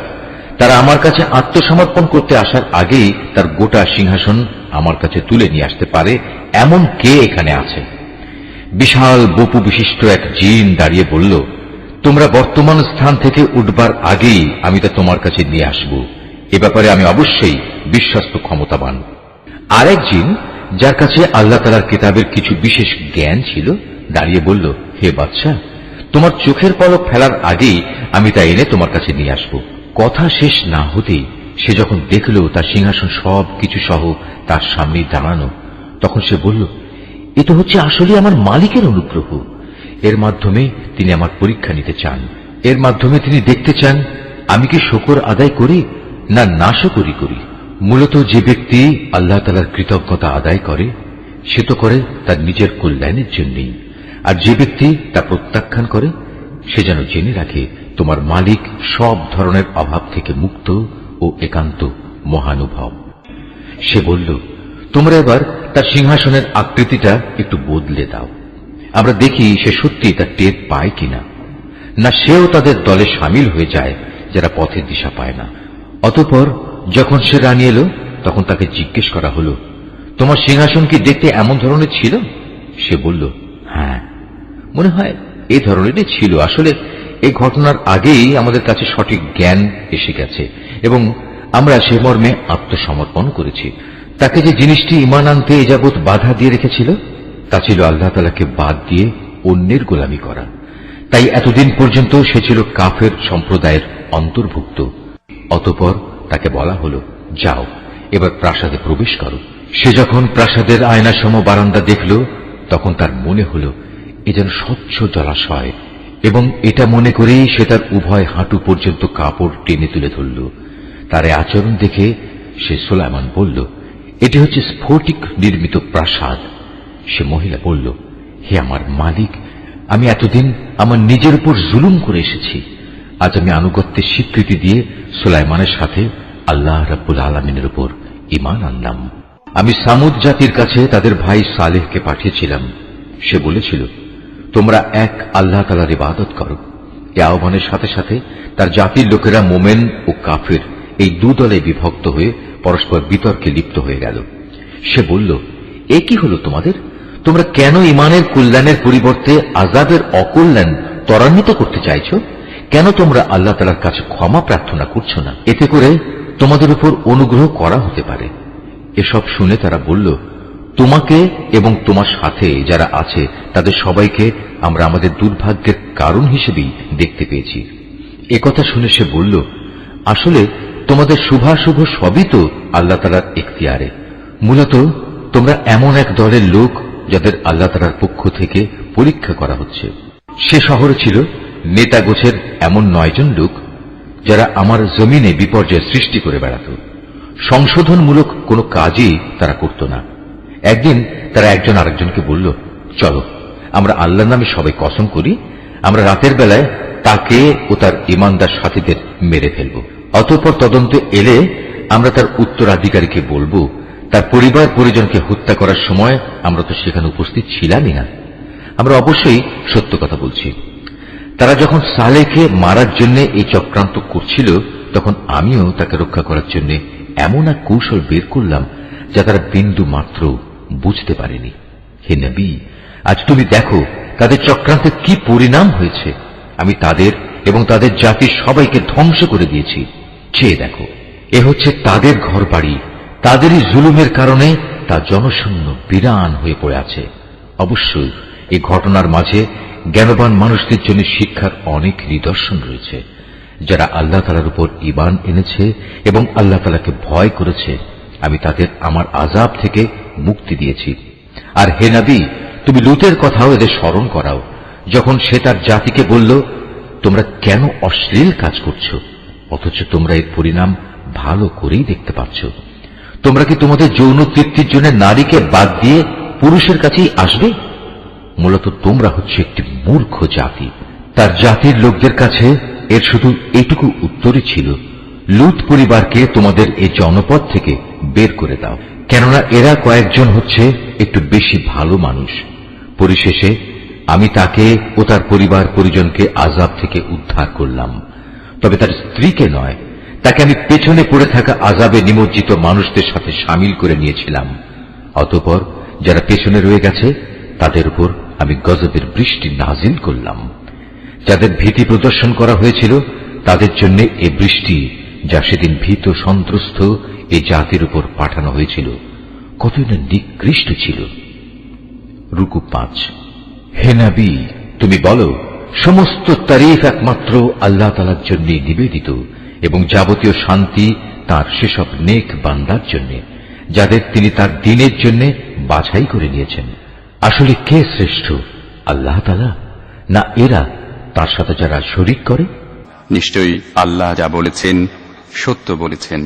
তারা আমার কাছে আত্মসমর্পণ করতে আসার আগেই তার গোটা সিংহাসন আমার কাছে তুলে নিয়ে আসতে পারে এমন কে এখানে আছে? বিশাল বপু বিশিষ্ট এক জিন দাঁড়িয়ে বলল, তোমরা বর্তমান স্থান থেকে উঠবার আগেই আমি তা তোমার কাছে নিয়ে আসব। এ ব্যাপারে আমি অবশ্যই বিশ্বস্ত ক্ষমতাবান। আরেক জিন, যার কাছে আল্লাহ তাআলার কিতাবের কিছু বিশেষ জ্ঞান ছিল, দাঁড়িয়ে বলল, হে বাদশাহ, তোমার চোখের পলক ফেলার আগেই আমি তা এনে তোমার কাছে নিয়ে আসব। কথা শেষ না হতেই সে যখন দেখল তার সিংহাসন সব কিছু সহ তার সামনেই দাঁড়ানো, তখন সে বলল, এ তো হচ্ছে আসলে আমার মালিকের অনুগ্রহ। এর মাধ্যমে তিনি আমার পরীক্ষা নিতে চান। এর মাধ্যমে তিনি দেখতে চান আমি কি শুকর আদায় করি না নাশকরি করি। মূলত যে ব্যক্তি আল্লাহ তাআলার কৃতজ্ঞতা আদায় করে সে তো করে তার নিজের কল্যাণের জন্যই, আর যে ব্যক্তি তা প্রত্যাখ্যান করে সে যেন জেনে রাখে তোমার মালিক সব ধরনের অভাব থেকে মুক্ত ও একান্ত মহানুভব। সে বলল, তোমরা এবার তার সিংহাসনের আকৃতিটা একটু বদলে দাও, আমরা দেখি সে সত্যি তার টের পায় কিনা, না সেও তাদের দলে সামিল হয়ে যায় যারা পথের দিশা পায় না। অতঃপর যখন সে রানী এলো তখন তাকে জিজ্ঞেস করা হলো, তোমার সিংহাসন কি দেখতে এমন ধরনের ছিল? সে বলল, হ্যাঁ, মনে হয় এই ধরনেরই ছিল। আসলে এই ঘটনার আগেই আমাদের কাছে সঠিক জ্ঞান এসে গেছে এবং আমরা সে মর্মে আত্মসমর্পণ করেছি। তাকে যে জিনিসটি ঈমান আনতে এ যাবৎ বাধা দিয়ে রেখেছিল তা ছিল আল্লাহ তাআলাকে বাদ দিয়ে অন্যের গোলামি করা। তাই এতদিন পর্যন্ত সে ছিল কাফের সম্প্রদায়ের অন্তর্ভুক্ত। অতঃপর তাকে বলা হল, যাও এবার প্রাসাদে প্রবেশ করো। সে যখন প্রাসাদের আয়নাসম বারান্দা দেখল তখন তার মনে হল এ যেন স্বচ্ছ জলাশয়, এবং এটা মনে করেই সে তার উভয় হাঁটু পর্যন্ত কাপড় টেনে তুলে ধরল। তার আচরণ দেখে সে সুলাইমান বলল, এটি হচ্ছে স্ফটিক নির্মিত প্রাসাদ। সে মহিলা বলল, হে আমার মালিক, আমি এতদিন আমার নিজের উপর জুলুম করে এসেছি। আজ আমি আনুগত্যের স্বীকৃতি দিয়ে সুলাইমানের সাথে আল্লাহ রাব্বুল আলামিনের উপর ঈমান আনলাম। আমি সামুদ জাতির কাছে তাদের ভাই সালেহকে পাঠিয়েছিলাম। সে বলেছিল, তোমরা এক আল্লাহ তাআলার ইবাদত করো। এ আহ্বানের সাথে সাথে তার জাতির লোকেরা মোমেন ও কাফের এই দুদলে বিভক্ত হয়ে পরস্পর বিতর্কে লিপ্ত হয়ে গেল। সে বলল, এ কি হলো তোমাদের? তোমরা কেন ঈমানের কল্যাণের পরিবর্তে আযাবের অকল্যাণ ত্বরান্বিত করতে চাইছো? কেন তোমরা আল্লাহ তাআলার কাছে ক্ষমা প্রার্থনা করছো না? এতে করে তোমাদের উপর অনুগ্রহ করা হতে পারে। এসব শুনে তারা বলল, তোমাকে এবং তোমার সাথে যারা আছে তাদের সবাইকে আমরা আমাদের দুর্ভাগ্যের কারণ হিসেবেই দেখতে পেয়েছি। একথা শুনে সে বলল, আসলে তোমাদের শুভাশুভ সবই তো আল্লাহ তাআলার এখতিয়ারে। মূলত তোমরা এমন এক দলের লোক যাদের আল্লাহ তাআলার পক্ষ থেকে পরীক্ষা করা হচ্ছে। সে শহরে ছিল নেতা গোছের এমন 9 জন লোক যারা আমার জমিনে বিপর্যয় সৃষ্টি করে বেড়াত। সংশোধনমূলক কোনো কাজই তারা করত না। একদিন তারা একজন আরেকজনকে বলল, চলো আমরা আল্লাহর নামে সবাই কসম করি, আমরা রাতের বেলায় তাকে ও তার ঈমানদার সাথীদের মেরে ফেলব। অতঃপর তদন্তে এলে আমরা তার উত্তরাধিকারীকে বলবো, তার পরিবার পরিজনকে হত্যা করার সময় আমরা তো সেখানে উপস্থিত ছিলামই না। আমরা অবশ্যই সত্য কথা বলছি। তারা যখন সালেহকে মারার জন্য এই চক্রান্ত করছিল, তখন আমিও তাকে রক্ষা করার জন্য এমন এক কৌশল বের করলাম যা তারা বিন্দু মাত্র বুঝতে পারেনি। হে নবী, আজ তুমি দেখো তাদের চক্রান্তের কি পরিণাম হয়েছে। আমি তাদের এবং তাদের জাতির সবাইকে ধ্বংস করে দিয়েছি। চেয়ে দেখো, এ হচ্ছে তাদের ঘর বাড়ি, তাদেরই জুলুমের কারণে তা জনশূন্য বিরান হয়ে পড়ে আছে। অবশ্যই এই ঘটনার মাঝে জ্ঞানবান মানুষদের জন্য শিক্ষার অনেক নিদর্শন রয়েছে। যারা আল্লাহ তাআলার উপর ঈমান এনেছে এবং আল্লাহ তাআলাকে ভয় করেছে, আমি তাদের আমার আযাব থেকে মুক্তি দিয়েছি। আর হে নবী, তুমি লূতের কথাও এদের স্মরণ করাও, যখন সে তার জাতিকে বলল, তোমরা কেন অশ্লীল কাজ করছো, অথচ তোমরা এর পরিণাম ভালো করেই দেখতে পাচ্ছ। তোমরা কি তোমাদের যৌন তৃপ্তির জন্য নারীকে বাদ দিয়ে পুরুষের কাছেই আসবে? মূলত তোমরা হচ্ছে একটি মূর্খ জাতি। তার জাতির লোকদের কাছে এর শুধু এটুকু উত্তরই ছিল, লূত পরিবারকে তোমাদের এই জনপদ থেকে বের করে দাও, কেননা এরা কয়েকজন হচ্ছে একটু বেশি ভালো মানুষ। পরিশেষে আমি তাকে ও তার পরিবার পরিজনকে আযাব থেকে উদ্ধার করলাম, তবে তার স্ত্রীকে নয়। তাকে আমি পেছনে পড়ে থাকা আযাবে নিমজ্জিত মানুষদের সাথে সামিল করে নিয়েছিলাম। অতঃপর যারা পেছনে রয়ে গেছে তাদের উপর আমি গজবের বৃষ্টি নাজিল করলাম। যাদের ভীতি প্রদর্শন করা হয়েছিল তাদের জন্য এ বৃষ্টি, যা সেদিন ভীত সন্ত্রস্ত এই জাতির উপর পাঠানো হয়েছিল, কতই না নিকৃষ্ট ছিল। রুকু 5। হে নবী, তুমি বলো, সমস্ত তারিফ একমাত্র আল্লাহ তাআলার জন্য নিবেদিত এবং যাবতীয় শান্তি তার সেসব নেক বান্দার জন্য, যাদের তিনি তার দ্বীনের জন্য বাছাই করে নিয়েছেন। আসলে কে শ্রেষ্ঠ, আল্লাহ তাআলা না এরা তার সাথে যারা শরীক করে?
নিশ্চয়ই আল্লাহ যা বলেছেন সত্য বলেছেন।